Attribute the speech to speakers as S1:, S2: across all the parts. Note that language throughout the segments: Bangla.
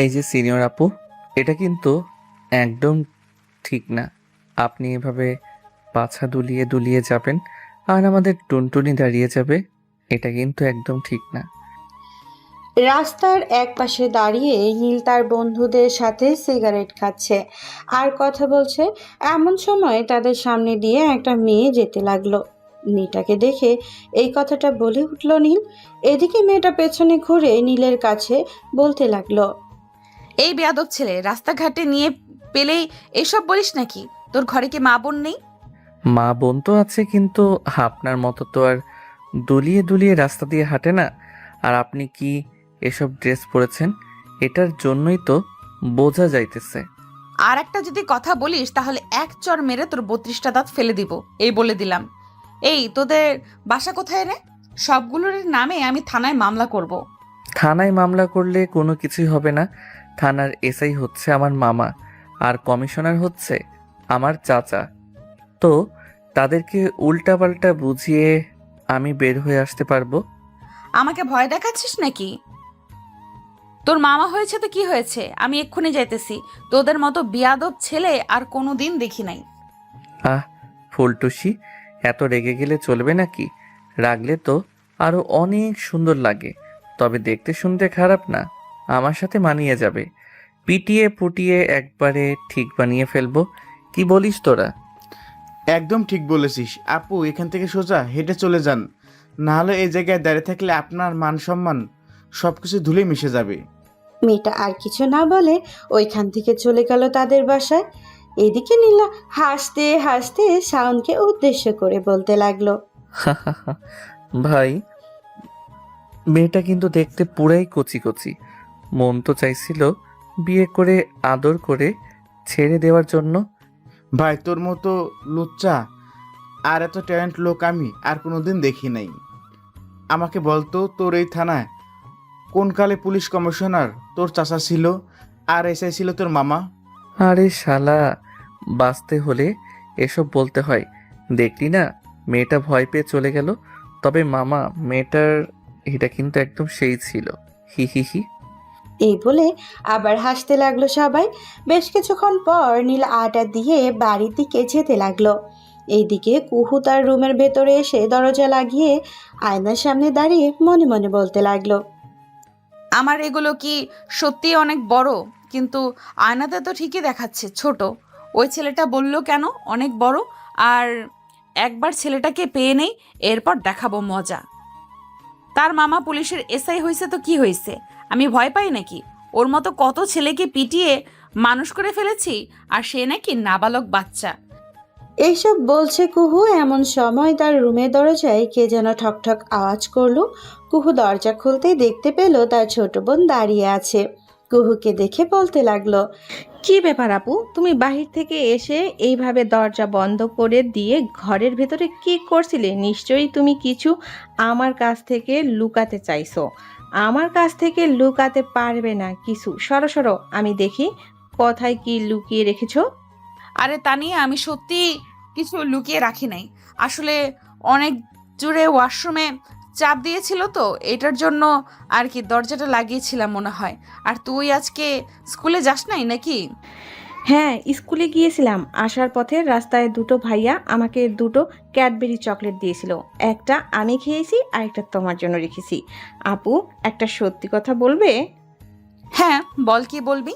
S1: এই যে সিনিয়র আপু, এটা কিন্তু একদম ঠিক না। আপনি এভাবে পাছা দুলিয়ে দুলিয়ে যাবেন আর আমাদের টুনটুনি দাঁড়িয়ে যাবে। এটা কিন্তু একদম ঠিক না।
S2: রাস্তার একপাশে দাঁড়িয়ে নীল তার বন্ধুদের সাথে সিগারেট খাচ্ছে আর কথা বলছে। এমন সময় তাদের সামনে দিয়ে একটা মেয়ে যেতে লাগলো। মেয়েটাকে দেখে এই কথাটা বলে উঠল নীল। এদিকে মেয়েটা পেছনে ঘুরে নীলের কাছে বলতে লাগলো।
S3: এই বেয়াদব ছেলে, রাস্তাঘাটে নিয়ে পেলেই এসব বলিস নাকি? তোর ঘরে কি মা বোন নেই?
S1: মা বোন তো আছে, কিন্তু আপনার মতো তো আর দুলিয়ে দুলিয়ে রাস্তা দিয়ে হাঁটে না। আর আপনি কি এসব ড্রেস পরেছেন, এটার জন্যই তো বোঝা যাইতেছে।
S3: আর একটা যদি কথা বলিস তাহলে এক চড় মেরে তোর 32টা দাঁত ফেলে দিব, এই বলে দিলাম। এই তোদের বাসা কোথায় রে? সবগুলোর নামে আমি থানায় মামলা করব।
S1: থানায় মামলা করলে কোনো কিছুই হবে না। থানার এসআই হচ্ছে আমার মামা, আর কমিশনার হচ্ছে আমার চাচা। তো তাদেরকে উল্টাপাল্টা বুঝিয়ে আমি বের হয়ে আসতে পারবো।
S3: আমাকে ভয় দেখাচ্ছিস নাকি? তোর মামা হয়েছে তো কি হয়েছে, আমি এক্ষুনি যাইতেছি। তোদের মতো বিয়াদব ছেলে আর কোনো দিন দেখি নাই।
S1: আহ, ফুলটুসি, এত রেগে গেলে চলবে নাকি? রাগলে তো আরো অনেক সুন্দর লাগে, তবে দেখতে শুনতে খারাপ না। আমার সাথে মানিয়ে যাবে। পিটিয়ে পুটিয়ে একবারে ঠিক বানিয়ে ফেলবো। কি বলিস তোরা?
S4: একদম ঠিক বলেছিস আপু, এখান থেকে সোজা হেঁটে চলে যান, না হলে এই জায়গায় দাঁড়িয়ে থাকলে আপনার মান সম্মান সব কিছু ধুলে মিশে যাবে।
S2: মেয়েটা আর কিছু না বলে ওইখান থেকে চলে গেল তাদের বাসায়। এদিকে নীলা হাসতে হাসতে শাওনকে উদ্দেশ্য করে বলতে লাগলো।
S1: ভাই, মেয়েটা কিন্তু দেখতে পুরাই কচি কচি। মন তো চাইছিল বিয়ে করে আদর করে ছেড়ে দেওয়ার জন্য।
S4: ভাই, তোর মতো লুচ্চা আর এত ট্যালেন্ট লোক আমি আর কোনোদিন দেখি নাই। আমাকে বলতো, তোর এই থানায় কোন কালে পুলিশ কমিশনার তোর চাচা ছিল আর এসআই ছিল তোর মামা?
S1: আরে শালা, বাঁচতে হলে এসব বলতে হয়। দেখলি না, মেয়েটা ভয় পেয়ে চলে গেল। তবে মামা, মেয়েটার এটা কিন্তু একদম সেই ছিল। হি হি হি।
S2: এই বলে আবার হাসতে লাগলো সবাই। বেশ কিছুক্ষণ পর নীল আটা দিয়ে বাড়ির দিকে যেতে লাগলো। এইদিকে কুহু তার রুমের ভেতরে এসে দরজা লাগিয়ে আয়নার সামনে দাঁড়িয়ে মনে মনে বলতে লাগলো।
S3: আমার এগুলো কি সত্যি অনেক বড়? কিন্তু আয়নাতে তো ঠিকই দেখাচ্ছে ছোট। ওই ছেলেটা বলল কেন অনেক বড়? আর একবার ছেলেটাকে পেয়ে নেই, এরপর দেখাবো মজা। তার মামা পুলিশের এসআই হয়েছে তো কি হয়েছে? আমি ভয় পাই নাকি? ওর মতো কত ছেলেকে পিটিয়ে মানুষ করে ফেলেছি, আর সে নাকি নাবালক বাচ্চা।
S2: এইসব বলছে কুহু, এমন সময় তার রুমের দরজায় কে যেন ঠকঠক আওয়াজ করলো। কুহু দরজা খুলতেই দেখতে পেল তার ছোট বোন দাঁড়িয়ে আছে। কুহুকে দেখে বলতে লাগলো।
S5: কি ব্যাপার আপু, তুমি বাহির থেকে এসে এইভাবে দরজা বন্ধ করে দিয়ে ঘরের ভেতরে কি করছিলে? নিশ্চয়ই তুমি কিছু আমার কাছ থেকে লুকাতে চাইছো। আমার কাছ থেকে লুকাতে পারবে না কিছু। সরো সরো, আমি দেখি কোথায় কি লুকিয়ে রেখেছো।
S3: আরে তা নিয়ে আমি সত্যি কিছু লুকিয়ে রাখি নাই। আসলে অনেক জোরে ওয়াশরুমে চাপ দিয়েছিল তো, এটার জন্য আর কি দরজাটা লাগিয়েছিলাম মনে হয়। আর তুই আজকে স্কুলে যাস নাই নাকি?
S5: হ্যাঁ, স্কুলে গিয়েছিলাম। আসার পথে রাস্তায় দুটো ভাইয়া আমাকে দুটো ক্যাডবেরি চকলেট দিয়েছিল। একটা আমি খেয়েছি আর একটা তোমার জন্য রেখেছি। আপু, একটা সত্যি কথা বলবে?
S3: হ্যাঁ, বল, কি বলবি?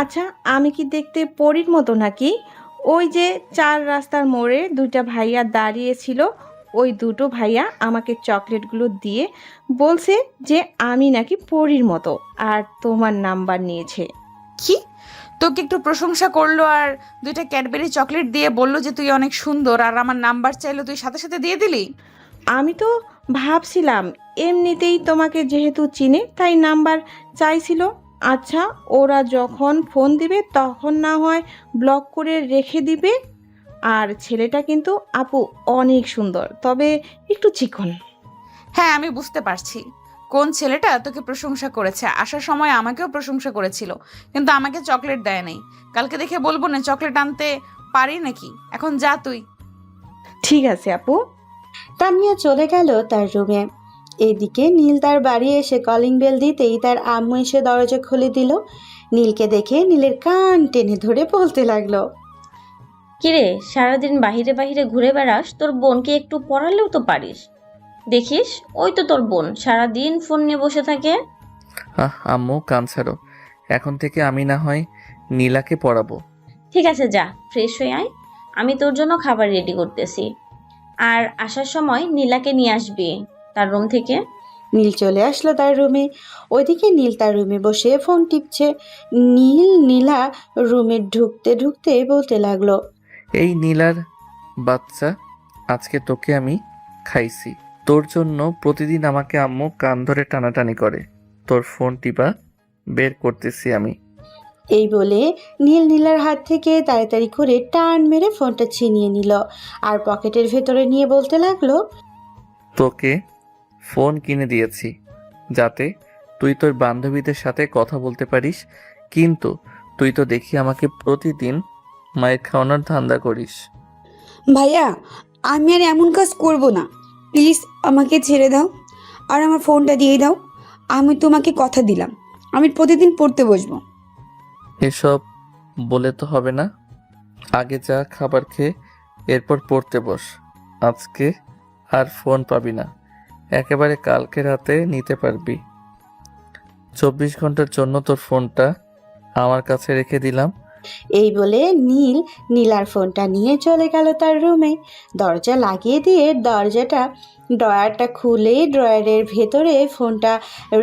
S5: আচ্ছা, আমি কি দেখতে পরীর মতো নাকি? ওই যে চার রাস্তার মোড়ে দুইটা ভাইয়া দাঁড়িয়েছিল, ওই দুটো ভাইয়া আমাকে চকলেটগুলো দিয়ে বলছে যে আমি নাকি পরীর মতো, আর তোমার নাম্বার নিয়েছে।
S3: কি? তোকে একটু প্রশংসা করলো আর দুইটা ক্যাডবেরি চকলেট দিয়ে বললো যে তুই অনেক সুন্দর, আর আমার নাম্বার চাইলো, তুই সাথে সাথে দিয়ে দিলি?
S5: আমি তো ভাবছিলাম এমনিতেই তোমাকে যেহেতু চিনে তাই নাম্বার চাইছিল। আচ্ছা, ওরা যখন ফোন দিবে তখন না হয় ব্লক করে রেখে দিবে। আর ছেলেটা কিন্তু আপু অনেক সুন্দর, তবে একটু চিকন।
S3: হ্যাঁ, আমি বুঝতে পারছি কোন ছেলেটা তোকে প্রশংসা করেছে। আসার সময় আমাকেও প্রশংসা করেছিল, কিন্তু আমাকে চকলেট দেয় নাই। কালকে দেখে বলবো না চকলেট আনতে পারি নাকি। এখন যা তুই।
S5: ঠিক আছে আপু।
S2: তানিয়া চলে গেল তার রুমে। এদিকে নীল তার বাড়ি এসে কলিং বেল দিতেই তার আম্মু এসে দরজা খুলে দিল। নীলকে দেখে নীলের কান টেনে ধরে বলতে লাগলো,
S6: কিরে, সারাদিন বাহিরে বাহিরে ঘুরে বেড়াস, তোর বোনকে একটু পড়ালেও তো পারিস। দেখিস, ওই তো তোর বোন সারাদিন ফোন নিয়ে বসে থাকে।
S1: আম্মু কান ছাড়ো, এখন থেকে আমি না হয় নীলাকে পড়াবো।
S6: ঠিক আছে, যা ফ্রেশ হয়ে আয়, আমি তোর জন্য খাবার রেডি করতেছি। আর আসার সময় নীলাকে নিয়ে আসবি তার রুম থেকে।
S2: নীল চলে আসলো তার রুমে। ওইদিকে নীল তার রুমে বসে ফোন টিপছে। নীলা রুমে ঢুকতে ঢুকতে বলতে লাগলো,
S1: এই নীলার বাচ্চা, আজকে তোকে আমি খাইছি। তোর জন্য প্রতিদিন আমাকে আম্মু কান ধরে টানাটানি করে। তোর ফোন টিপা বের করতেছি আমি।
S2: এই বলে নীলার হাত থেকে তাড়াতাড়ি করে টান মেরে ফোনটা ছিনিয়ে নিল আর পকেটের ভেতরে নিয়ে বলতে লাগলো,
S1: তোকে ফোন কিনে দিয়েছি যাতে তুই তোর বান্ধবীদের সাথে কথা বলতে পারিস, কিন্তু তুই তো দেখি আমাকে প্রতিদিন মায়ের খাওয়ানোর ধান্দা করিস।
S7: ভাইয়া, আমি আর এমন কাজ করব না, প্লিজ আমাকে ছেড়ে দাও আর আমার ফোনটা দিয়ে দাও। আমি তোমাকে কথা দিলাম আমি প্রতিদিন পড়তে বসবো।
S1: এসব বলে তো হবে না, আগে যা খাবার খেয়ে এরপর পড়তে বস। আজকে আর ফোন পাবি না, একেবারে কালকে রাতে নিতে পারবি। 24 ঘন্টার জন্য তোর ফোনটা আমার কাছে রেখে দিলাম।
S2: এই বলে নীলার ফোনটা নিয়ে চলে গেল তার রুমে। দরজা লাগিয়ে দিয়ে ড্রয়ারটা খুলে ড্রয়ারের ভেতরে ফোনটা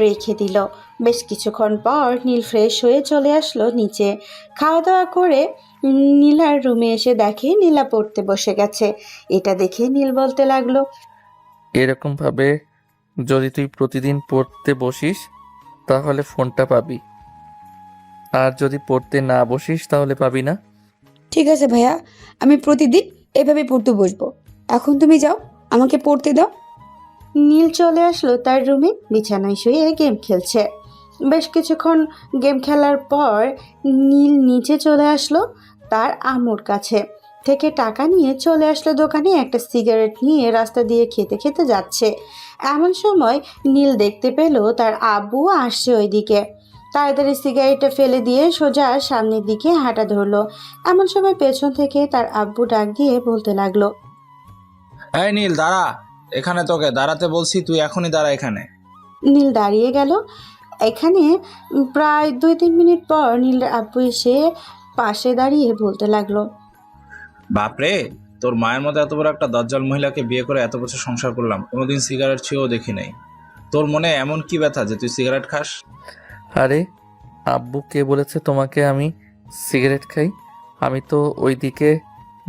S2: রেখে দিল। বেশ কিছুক্ষণ পর নীল ফ্রেশ হয়ে চলে আসলো নিচে। খাওয়া দাওয়া করে নীলার রুমে এসে দেখে নীলা পড়তে বসে গেছে। এটা দেখে নীল বলতে লাগলো,
S1: এরকমভাবে যদি তুই প্রতিদিন পড়তে বসিস তাহলে ফোনটা পাবি, আর যদি পড়তে না বসিস তাহলে পাবি না।
S7: ঠিক আছে ভাইয়া, আমি প্রতিদিন এভাবে পড়তে বসবো। এখন তুমি যাও, আমাকে পড়তে দাও।
S2: নীল চলে আসলো তার রুমে, বিছানায় শুয়ে গেম খেলছে। বেশ কিছুক্ষণ গেম খেলার পর নীল নিচে চলে আসলো তার আম্মুর কাছে থেকে টাকা নিয়ে চলে আসলো দোকানে। একটা সিগারেট নিয়ে রাস্তা দিয়ে খেতে খেতে যাচ্ছে। এমন সময় নীল দেখতে পেল তার আব্বু আসছে ওইদিকে। তাড়াতাড়ি সিগারেটটা ফেলে দিয়ে সোজা সামনের দিকে হাঁটা ধরলো। এমন সময় পেছন থেকে তার আব্বু ডাক দিয়ে বলতে লাগলো,
S8: এই নীল, দাঁড়া এখানে, তোকে দাঁড়াতে বলছি, তুই এখনই দাঁড়া এখানে।
S2: নীল দাঁড়িয়ে গেল। এখানে প্রায় 2-3 মিনিট পর নীলের আব্বু এসে পাশে দাঁড়িয়ে বলতে লাগলো,
S8: বাপরে, তোর মায়ের মতো এত বড় একটা দজ্জাল মহিলাকে বিয়ে করে এত বছর সংসার করলাম, কোনোদিন সিগারেট ছেও দেখি নাই। তোর মনে এমন কি ব্যথা যে তুই সিগারেট খাস?
S1: আরে আব্বু, কে বলেছে তোমাকে আমি সিগারেট খাই? আমি তো ওইদিকে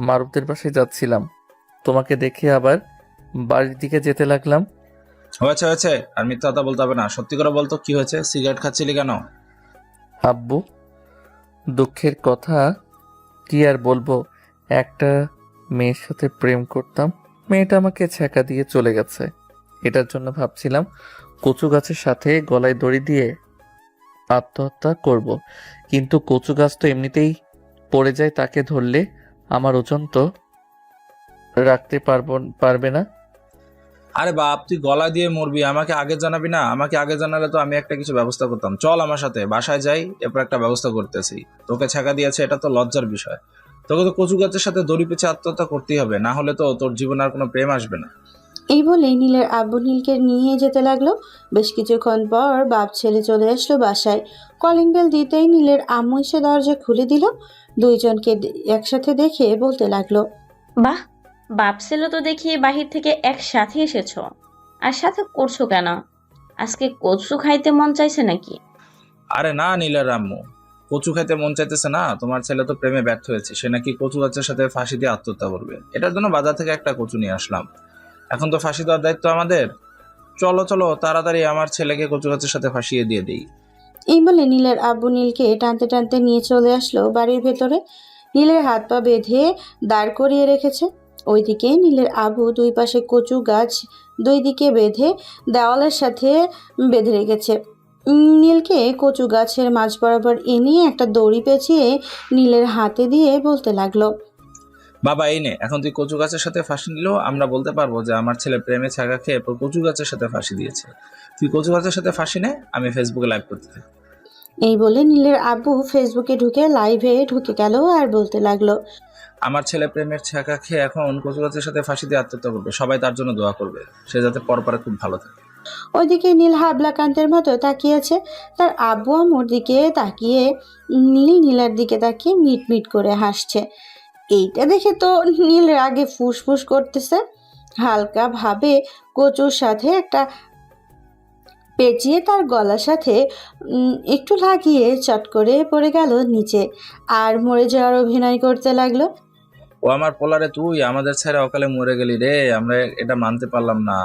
S1: মারুফদের বাসায় যাচ্ছিলাম, তোমাকে দেখে আবার বাড়ির দিকে যেতে লাগলাম।
S8: হয়েছে হয়েছে, আর মিথ্যা কথা বলতে হবে না, সত্যি করে বলতো কি হয়েছে, সিগারেট খাচ্ছিলি কেন?
S1: আব্বু, দুঃখের কথা কি আর বলবো, একটা মেয়ের সাথে প্রেম করতাম, মেয়েটা আমাকে ছ্যাঁকা দিয়ে চলে গেছে। এটার জন্য ভাবছিলাম কচু গাছের সাথে গলায় দড়ি দিয়ে আত্মহত্যা করব, কিন্তু কচু গাছ তো এমনিতেই পড়ে যায়, তাকে ধরলে আমার ওজন তো রাখতে পারবে না।
S8: আরে বাপ, তুই গলা দিয়ে মরবি, আমাকে আগে জানাবি না? আমাকে আগে জানালে তো আমি একটা কিছু ব্যবস্থা করতাম। চল আমার সাথে বাসায় যাই, এরপর একটা ব্যবস্থা করতেছি। তোকে ছ্যাঁকা দিয়েছে, এটা তো লজ্জার বিষয়। তোকে তো কচু গাছের সাথে দড়ি পেঁচে আত্মহত্যা করতেই হবে, না হলে তো তোর জীবনে আর কোনো প্রেম আসবে না।
S2: এই বলে নীলের আব্বু নীলকে নিয়ে যেতে লাগলো। বেশ কিছুক্ষণ পর বাপ ছেলে চলে আসলো বাসায়। কলিং বেল দিতেই নীলের আম্মু এসে দরজা খুলে দিল। দুইজনকে একসাথে দেখে বলতে লাগলো,
S6: বাহ, বাপ ছেলে তো দেখি বাহির থেকে একসাথে এসেছো, আর সাথে করছো কেন? আজকে কচু খাইতে মন চাইছে নাকি?
S8: আরে না নীলের আম্মু, কচু খাইতে মন চাইতেছে না, তোমার ছেলে তো প্রেমে ব্যর্থ হয়েছে, সে নাকি কচু গাছের সাথে ফাঁসি দিয়ে আত্মহত্যা করবে। এটার জন্য বাজার থেকে একটা কচু নিয়ে আসলাম। এখন তো ফাঁসি দেওয়ার দায়িত্ব আমাদের। চলো চলো তাড়াতাড়ি আমার ছেলেকে কচু গাছের সাথে ফাঁসিয়ে দিয়ে দিই।
S2: এই বলে নীলের আব্বু নীলকে টানতে টানতে নিয়ে চলে আসলো বাড়ির ভেতরে। নীলের হাত পা বেঁধে দাঁড় করিয়ে রেখেছে। ওইদিকে নীলের আব্বু দুই পাশে কচু গাছ দুই দিকে বেঁধে দেওয়ালের সাথে বেঁধে রেখেছে। নীলকে কচু গাছের মাঝ বরাবর এনে একটা দড়ি পেঁচিয়ে নীলের হাতে দিয়ে বলতে লাগলো,
S8: বাবা এই নে, এখন তুই কচু গাছের সাথে ফাঁসি নিলেও আমরা বলতে পারবো যে আমার ছেলে প্রেমে ছাগা খেয়ে কচু গাছের সাথে ফাঁসি দিয়েছে। তুই কচু গাছের সাথে ফাঁসি নে, আমি ফেসবুকে লাইভ করতে থাকি।
S2: এই বলে নীলের আব্বু ফেসবুকে ঢুকে লাইভে ঢুকে গেল আর বলতে লাগলো,
S8: আমার ছেলে প্রেমের ছাগা খেয়ে এখন কচু গাছের সাথে ফাঁসি দিয়ে আত্মহত্যা করবে, সবাই তার জন্য দোয়া করবে, সে যাতে পরপরে খুব ভালো থাকে।
S2: ওইদিকে নীল হাবলাকান্তের মতো তাকিয়েছে। তার আব্বু আম্মুর দিকে তাকিয়ে নীলার দিকে তাকিয়ে মিট মিট করে হাসছে। এইটা দেখে তো নীল রাগে ফুসফুস করতেছে। হালকা ভাবে কচুর সাথে একটা পেঁচিয়ে তার গলার সাথে একটু লাগিয়ে চট করে পড়ে গেল নিচে আর মরে যাওয়ার অভিনয় করতে লাগলো।
S8: ও আমার পোলারে, তুই আমাদের ছেড়ে অকালে মরে গেলি রে, আমরা এটা মানতে পারলাম না।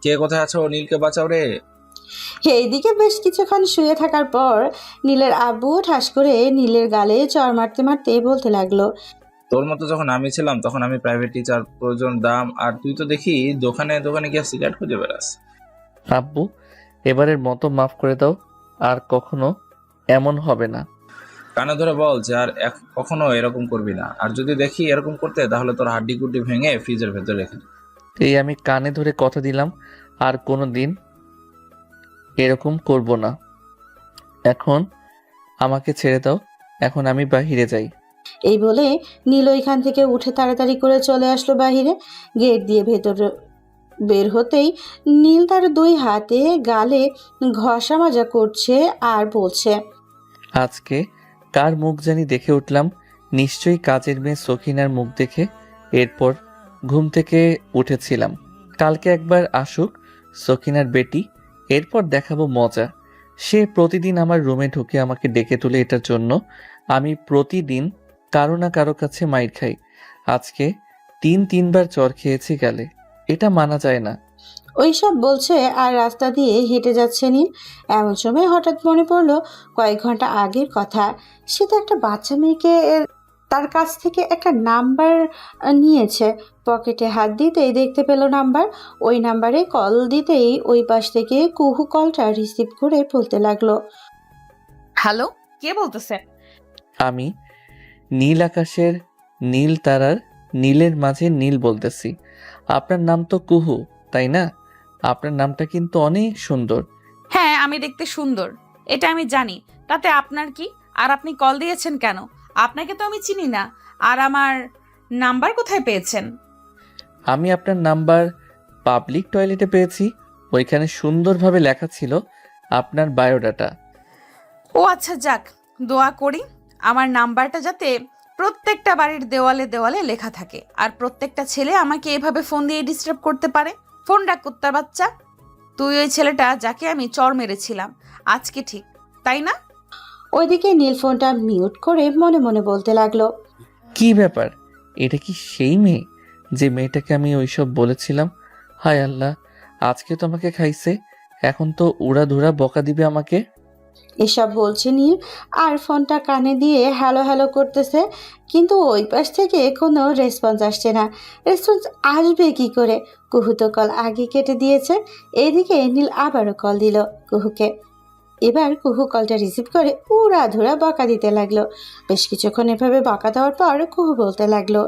S8: কে কোথায় আছো? নীলকে বাঁচাও রে।
S2: এইদিকে বেশ কিছুক্ষণ শুয়ে থাকার পর নীলের আব্বু ঠাস করে নীলের গালে চড় মারতে মারতে বলতে লাগলো,
S8: তোর মতো যখন আমি ছিলাম তখন আমি প্রাইভেট টিচার, প্রয়োজন দাম, আর তুই তো দেখি দোকানে দোকানে গিয়ে সিগারেট খুঁজে বেড়াস।
S1: আব্বু, এবারের মতো মাফ করে দাও, আর কখনো এমন হবে না।
S8: কানে ধরে বল যে আর কখনো এরকম করবি না, আর যদি দেখি এরকম করতে তাহলে তোর হাড্ডি গুড্ডি ভেঙে ফ্রিজের ভেতরে রেখে দিবি।
S1: এই আমি কানে ধরে কথা দিলাম আর কোনো দিন এরকম করব না। এখন আমাকে ছেড়ে দাও, এখন আমি বাহিরে যাই।
S2: এই বলে নীল ওইখান থেকে উঠে তাড়াতাড়ি করে চলে আসলো বাহিরে। গেট দিয়ে ভেতরে বের হতেই নীল তার দুই হাতে গালে ঘষা মাজা করছে আর বলছে,
S1: আজকে কার মুখ জানি দেখে উঠলাম, নিশ্চয়ই কাজের মেয়ে সখিনার মুখ দেখে। এরপর ঘুম থেকে উঠেছিলাম, কালকে একবার আসুক সখিনার বেটি, এরপর দেখাবো মজা। সে প্রতিদিন আমার রুমে ঢুকে আমাকে ডেকে তুলে, এটার জন্য আমি প্রতিদিন কারো না কারো কাছে মাইর খাই। আজকে 3-3বার চর খেয়েছি গালে, এটা মানা যায় না।
S2: ওইসব বলছে আর রাস্তা দিয়ে হেঁটে যাচ্ছে নীল। এমন সময় হঠাৎ মনে পড়লো কয়েক ঘন্টা আগের কথা। সে তো একটা বাচ্চা মেয়েকে তার কাছ থেকে একটা নাম্বার নিয়েছে। পকেটে হাত দিতেই দেখতে পেল নাম্বার। ওই নাম্বারে কল দিতেই ওই পাশ থেকে কুহু কলটা রিসিভ করে বলতে লাগলো,
S3: হ্যালো, কে বলতেছে?
S1: আমি নীল আকাশের নীল তারার নীলের মাঝে নীল বলতেছি। আপনার নাম তো কুহু, তাই না? আপনার নামটা কিন্তু অনেক সুন্দর।
S3: হ্যাঁ, আমি দেখতে সুন্দর, এটা আমি জানি, তাতে আপনার কি? আর আপনি কল দিয়েছেন কেন? আপনাকে তো আমি চিনি না। আর আমার নাম্বার কোথায় পেয়েছেন?
S1: আমি আপনার নাম্বার পাবলিক টয়লেটে পেয়েছি, ওইখানে সুন্দরভাবে লেখা ছিল আপনার বায়োডাটা।
S3: ও আচ্ছা, যাক, দোয়া করি আমার নাম্বারটা যাতে প্রত্যেকটা বাড়ির দেওয়ালে দেওয়ালে লেখা থাকে, আর প্রত্যেকটা ছেলে আমাকে এভাবে ফোন দিয়ে ডিস্টার্ব করতে পারে। ফোন রাখ কুত্তার বাচ্চা। তুই ওই ছেলেটা যাকে আমি চর মেরেছিলাম আজকে, ঠিক তাই না?
S2: ওইদিকে নীল ফোনটা মিউট করে মনে মনে বলতে লাগলো,
S1: কি ব্যাপার, এটা কি সেই মেয়ে যে মেয়েটাকে আমি ওইসব বলেছিলাম? হায় আল্লাহ, আজকে তো আমাকে খাইছে, এখন তো উড়াধুরা বকা দিবে আমাকে।
S2: এসব বলছে নীল আর ফোনটা কানে দিয়ে হ্যালো হ্যালো করতেছে, কিন্তু ওই পাশ থেকে কোনো রেসপন্স আসছে না। রেসপন্স আসবে কি করে? কুহু তো কল আগে কেটে দিয়েছে। এদিকে নীল আবারও কল দিল কুহুকে। এবার কুহু কলটা রিসিভ করে উড়াধুরা বকা দিতে লাগলো। বেশ কিছুক্ষণ এভাবে বকা দেওয়ার পর কুহু বলতে লাগলো,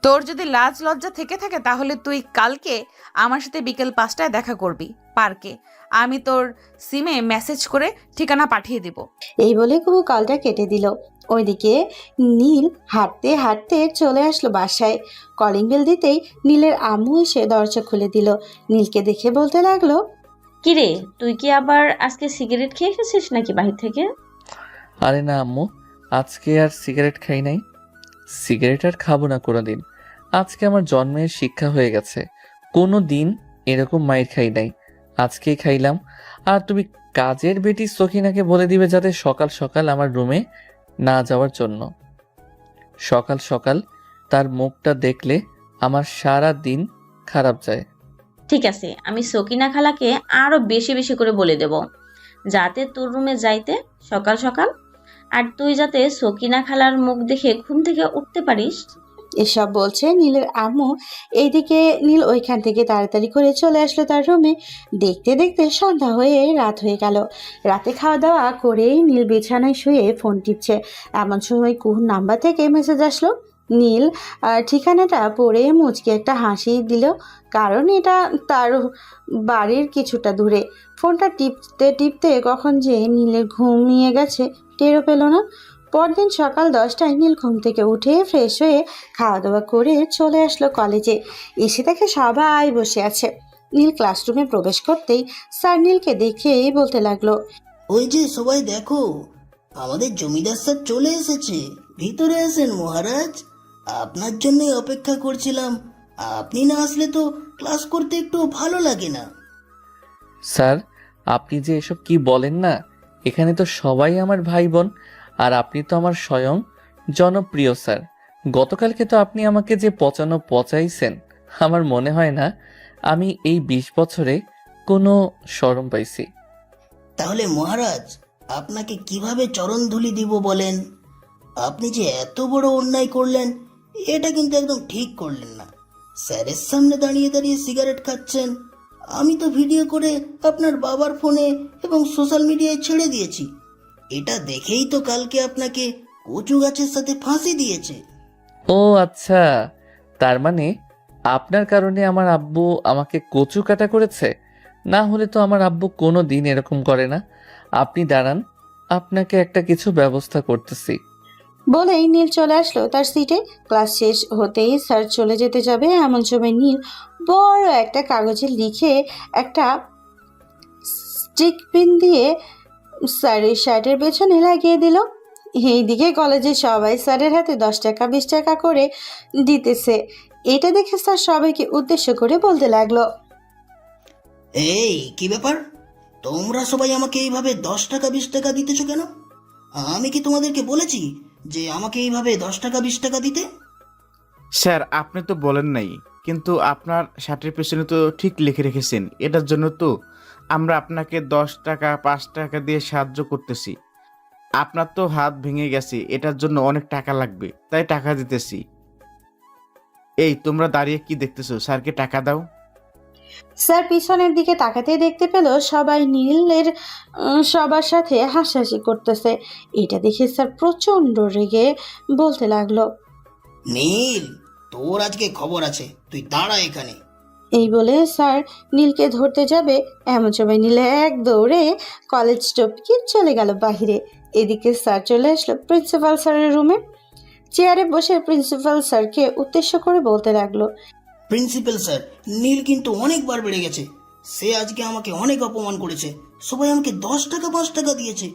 S3: তোর যদি লাজ লজ্জা থেকে থাকে তাহলে তুই কালকে আমার সাথে বিকেল 5টায় দেখা করবি পার্কে। আমি তোর সিমে মেসেজ করে ঠিকানা পাঠিয়ে দিব।
S2: এই বলে কুহু কলটা কেটে দিল। ওইদিকে নীল হাঁটতে হাঁটতে চলে আসলো বাসায়। কলিং বেল দিতেই নীলের আম্মু এসে দরজা খুলে দিল। নীলকে দেখে বলতে লাগলো,
S6: কিরে, তুই কি আবার আজকে সিগারেট খেয়ে এসেছিস নাকি বাহির থেকে?
S1: আরে না আম্মু, আজকে আর সিগারেট খাই নাই। সিগারেট আর খাবো না কোনোদিন। আজকে আমার জন্মের শিক্ষা হয়ে গেছে, কোনো দিন এরকম মাইর খাই নাই, আজকেই খাইলাম। আর তুমি কাজের বেটি সখিনাকে বলে দিবে যাতে সকাল সকাল আমার রুমে না যাওয়ার জন্য। সকাল সকাল তার মুখটা দেখলে আমার সারা দিন খারাপ যায়।
S6: ঠিক আছে, আমি সকিনা খালাকে আরো বেশি বেশি করে বলে দেব যাতে তোর রুমে যাইতে সকাল সকাল, আর তুই যাতে সকিনা খালার মুখ দেখে ঘুম থেকে উঠতে পারিস।
S2: এসব বলছে নীলের আম্মু। এইদিকে নীল ওইখান থেকে তাড়াতাড়ি করে চলে আসলো তার রুমে। দেখতে দেখতে সন্ধ্যা হয়ে রাত হয়ে গেল। রাতে খাওয়া দাওয়া করেই নীল বিছানায় শুয়ে ফোন টিপছে। এমন সময় কুহুর নাম্বার থেকে মেসেজ আসলো। নীল ঠিকানাটা পড়ে মুচকি একটা হাসি দিল, কারণ এটা তার বাড়ির কিছুটা দূরে। ফোনটা টিপতে টিপতে কখন যে নীলের ঘুমিয়ে গেছে টেরও পেল না। পরদিন সকাল 10টায় নীল ঘুম থেকে উঠে ফ্রেশ হয়ে খাওয়া দাওয়া করে চলে আসলো কলেজে। এসে দেখে সবাই বসে আছে। নীল ক্লাসরুমে প্রবেশ করতেই স্যার নীলকে দেখেই বলতে লাগলো,
S9: ওই যে সবাই দেখো, আমাদের জমিদার স্যার চলে এসেছে। ভিতরে আসেন মহারাজ, আপনার জন্যই অপেক্ষা করছিলাম। আপনি না আসলে তো ক্লাস করতে একটু ভালো লাগে না।
S1: স্যার, আপনি যে এসব কি বলেন না, এখানে তো সবাই আমার ভাই বোন, আর আপনি তো আমার স্বয়ং জনপ্রিয় স্যার। গতকালকে তো আপনি আমাকে যে পচাইছেন, আমার মনে হয় না আমি এই 20 বছরে কোনো শরম পাইছি।
S9: তাহলে মহারাজ, আপনাকে কিভাবে চরণধুলি দিব বলেন? আপনি যে এত বড় অন্যায় করলেন, এটা কিন্তু একদম ঠিক করলেন না। স্যারের সামনে দাঁড়িয়ে দাঁড়িয়ে সিগারেট খাচ্ছেন। আমি তো ভিডিও করে আপনার বাবার ফোনে এবং সোশ্যাল মিডিয়ায় ছেড়ে দিয়েছি। এটা দেখেই তো কালকে আপনাকে কচু গাছের সাথে ফাঁসি দিয়েছে।
S1: ও আচ্ছা, তার মানে আপনার কারণে আমার আব্বু আমাকে কচু কাটা করেছে। না হলে তো আমার আব্বু কোনো দিন এরকম করে না। আপনি দাঁড়ান, আপনাকে একটা কিছু ব্যবস্থা করতেছি।
S2: বলেই নীল চলে আসলো তার সিটে। ক্লাস শেষ হতেই স্যার চলে যেতে যাবে এমন সময় নীল বড় একটা কাগজে লিখে একটা স্টিক পিন দিয়ে স্যারের শার্টের পেছনে লাগিয়ে দিল। এইদিকে কলেজে সবাই স্যারের হাতে 10 টাকা 20 টাকা করে দিতেছে। এটা দেখে স্যার সবাইকে উদ্দেশ্য করে বলতে লাগলো,
S9: এই কি ব্যাপার, তোমরা সবাই আমাকে এইভাবে 10 টাকা 20 টাকা দিতেছো কেন? আমি কি তোমাদেরকে বলেছি যে আমাকে এইভাবে 10 টাকা 20 টাকা দিতে?
S4: স্যার, আপনি তো বলেন নাই, কিন্তু আপনার শার্টের পেছনে তো ঠিক লিখে রেখেছেন। এটার জন্য তো আমরা আপনাকে 10 টাকা 5 টাকা দিয়ে সাহায্য করতেছি। আপনার তো হাত ভেঙে গেছে, এটার জন্য অনেক টাকা লাগবে, তাই টাকা দিতেছি। এই তোমরা দাঁড়িয়ে কি দেখতেছো? স্যারকে টাকা দাও।
S2: স্যার পিছনের দিকে তাকাতেই দেখতে পেল সবাই নীলের সবার সাথে হাসাহাসি করতেছে। এটা দেখে স্যার প্রচন্ড রেগে বলতে লাগলো,
S9: নীল, তোর আজকে খবর আছে, তুই দাঁড়া এখানে।
S2: এই বলে স্যার নীলকে ধরতে যাবে এমন সময় নীল এক দৌড়ে কলেজ টপকে চলে গেল বাহিরে। এদিকে স্যার চলে আসলো প্রিন্সিপাল স্যারের রুমে। চেয়ারে বসে প্রিন্সিপাল স্যারকে উদ্দেশ্য করে বলতে লাগলো,
S9: প্রিন্সিপাল স্যার, নীল কিন্তু অনেকবার বেড়ে গেছে। সে আজকে আমাকে অনেক অপমান করেছে। সবাই আমাকে 10 টাকা 5 টাকা দিয়েছে।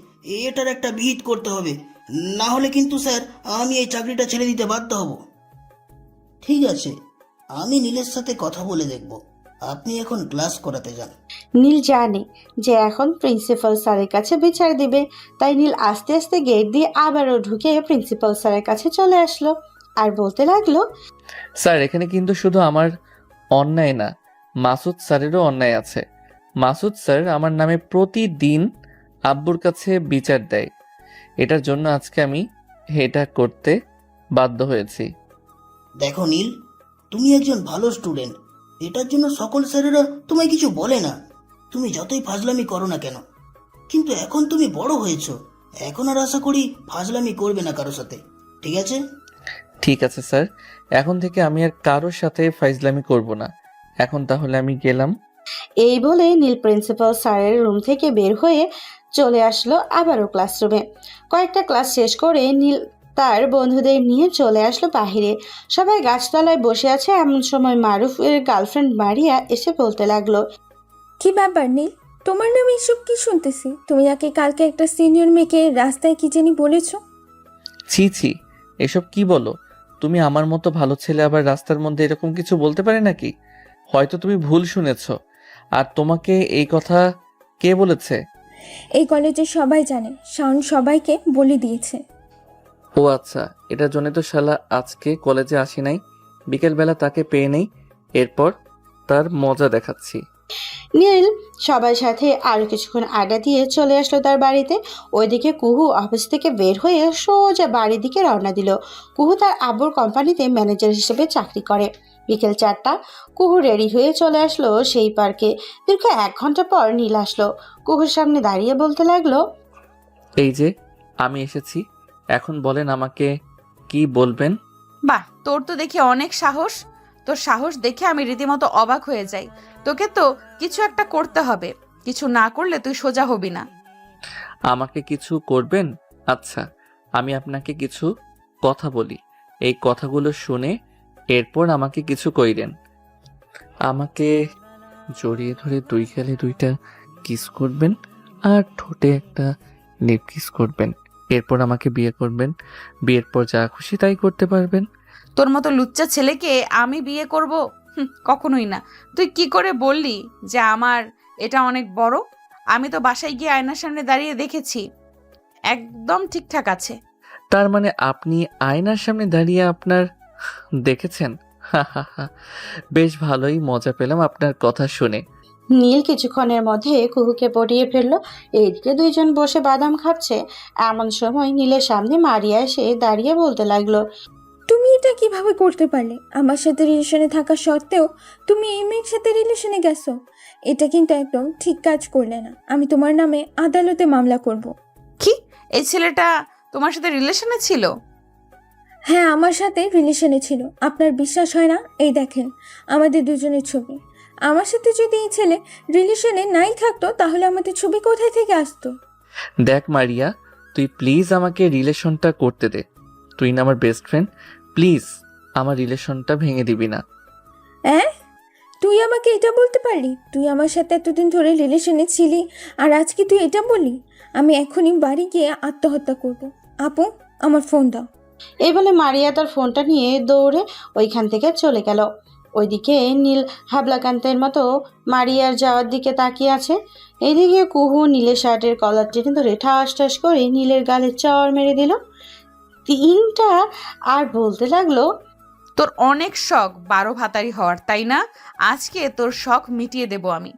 S9: এটার একটা বিহিত করতে হবে, না হলে কিন্তু স্যার আমি এই চাকরিটা ছেড়ে দিতে বাধ্য হব। ঠিক আছে, আমি নীলের সাথে কথা বলে দেখব। আপনি এখন ক্লাস করাতে যান।
S2: নীল জানে যে এখন প্রিন্সিপাল স্যারের কাছে বিচার দিবে, তাই নীল আস্তে আস্তে গেট দিয়ে আবারও ঢুকে প্রিন্সিপাল স্যারের কাছে চলে আসলো আর বলতে লাগলো,
S1: স্যার, এখানে কিন্তু শুধু আমার অন্যায় না, মাসুদ স্যারেরও অন্যায় আছে। মাসুদ স্যার আমার নামে প্রতিদিন আব্বুর কাছে বিচার দেয়। এটার জন্য আজকে আমি এটা করতে বাধ্য হয়েছি।
S9: দেখো নীল, তুমি একজন ভালো স্টুডেন্ট। এটার জন্য সকল স্যারেরা তোমায় কিছু বলে না, তুমি যতই ফাজলামি করো না কেন। কিন্তু এখন তুমি বড় হয়েছো, এখন আর আশা করি ফাজলামি করবে না কারোর সাথে, ঠিক আছে?
S1: ঠিক আছে স্যার, এখন থেকে আমি আর কারোর সাথে ফাইজলামি করব না। এখন তাহলে আমি গেলাম।
S2: এই বলে নীল প্রিন্সিপাল স্যারের রুম থেকে বের হয়ে চলে আসলো আবারও ক্লাসরুমে। কয়েকটা ক্লাস শেষ করে নীল তার বন্ধুদের নিয়ে চলে আসলো বাহিরে। সবাই গাছতলায় বসে আছে এমন সময় মারুফের গার্লফ্রেন্ড মারিয়া এসে বলতে লাগলো,
S10: কি ব্যাপার নীল, তোমার নামে এসব কি শুনতেছি? তুমি নাকি কালকে একটা সিনিয়র মেয়েকে রাস্তায় কি জানি বলেছো?
S1: ছি ছি, এসব কি বলো তুমি? আমার মতো ভালো ছেলে আবার রাস্তার মধ্যে এরকম কিছু বলতে পারে নাকি? হয়তো তুমি ভুল শুনেছ। আর তোমাকে এই কথা কে বলেছে?
S10: এই কলেজে সবাই জানে, শাওন সবাইকে বলে দিয়েছে।
S1: ও আচ্ছা, এটার জন্য তো শালা আজকে কলেজে আসি নাই। বিকেলবেলা তাকে পেয়ে নেই, এরপর তার মজা দেখাচ্ছি।
S2: নীল সবার সাথে আরো কিছুক্ষণ আড্ডা দিয়ে চলে আসলো তার বাড়িতে। ওইদিকে কুহু অফিস থেকে বের হয়ে সোজা বাড়ির দিকে রওনা দিল। কুহু তার আব্বুর কোম্পানিতে ম্যানেজার হিসেবে চাকরি করে। বিকেল 4টা, কুহু রেডি হয়ে চলে আসলো সেই পার্কে। দীর্ঘ 1 ঘন্টা পর নীল আসলো। কুহুর সামনে দাঁড়িয়ে বলতে লাগলো,
S1: এই যে আমি এসেছি, এখন বলেন আমাকে কি বলবেন।
S3: বাহ, তোর তো দেখি অনেক সাহস। তোর সাহস দেখে আমি রীতিমতো অবাক হয়ে যাই। তোকে তো কিছু একটা করতে হবে, কিছু না করলে তুই সোজা হবি না।
S1: আমাকে কিছু করবেন? আচ্ছা, আমি আপনাকে কিছু কথা বলি, এই কথাগুলো শুনে এরপর আমাকে কিছু কইরেন। আমাকে জড়িয়ে ধরে দুই গালে দুইটা কিস করবেন আর ঠোঁটে একটা লিপ কিস করবেন। এরপর আমাকে বিয়ে করবেন। বিয়ের পর যা খুশি তাই করতে পারবেন।
S3: তোর মতো লুচ্চা ছেলেকে আমি বিয়ে করব? কখনোই না। তুই কি করে বললি যে আমার এটা অনেক বড়? আমি তো বাসায় গিয়ে আয়নার সামনে দাঁড়িয়ে দেখেছি, একদম ঠিকঠাক আছে।
S1: তার মানে আপনি আয়নার সামনে দাঁড়িয়ে আপনার দেখেছেন? হা হা হা, বেশ ভালোই মজা পেলাম আপনার কথা শুনে।
S2: নীল কিছুক্ষণের মধ্যে কুহুকে পটিয়ে ফেললো। এইদিকে দুইজন বসে বাদাম খাচ্ছে। এমন সময় নীলের সামনে মারিয়া এসে দাঁড়িয়ে বলতে লাগলো,
S10: তুমি এটা কিভাবে করতে পারলে? আমার সাথে রিলেশনে থাকা সত্ত্বেও তুমি এই মেয়ের সাথে রিলেশনে গেছো। এটা কিন্তু একদম ঠিক কাজ করলে না। আমি তোমার নামে আদালতে মামলা করব।
S3: কি, এই ছেলেটা তোমার সাথে রিলেশনে ছিল?
S10: হ্যাঁ, আমার সাথে রিলেশনে ছিল। আপনার বিশ্বাস হয় না? এই দেখেন আমাদের দুজনের ছবি। আমার সাথে যদি এই ছেলে রিলেশনে নাই থাকতো তাহলে আমাদের ছবি কোথায় থেকে আসতো?
S1: দেখ মারিয়া, তুই প্লিজ আমাকে রিলেশনটা করতে দে। তুই না আমার বেস্ট ফ্রেন্ড, প্লিজ আমার রিলেশনটা ভেঙে দিবি না।
S10: হ্যাঁ, তুই আমাকে এটা বলতে পারলি? তুই আমার সাথে এতদিন ধরে রিলেশনে ছিলি আর আজকে তুই এটা বলি? আমি এখনই বাড়ি গিয়ে আত্মহত্যা করব। আপু, আমার ফোন দাও।
S2: এই বলে মারিয়া তার ফোনটা নিয়ে দৌড়ে ওইখান থেকে চলে গেল। ওইদিকে নীল হাবলাকান্তের মতো মারিয়ার যাওয়ার দিকে তাকিয়ে আছে। এদিকে কুহু নীলের শার্টের কলার টেনে ধরে ঠাস ঠাস করে নীলের গালে চড় মেরে দিল। তিনটা আর বলতে লাগলো,
S3: তোর অনেক শখ 12 ভাতারি হওয়ার, তাই না? আজকে তোর শখ মিটিয়ে দেব আমি।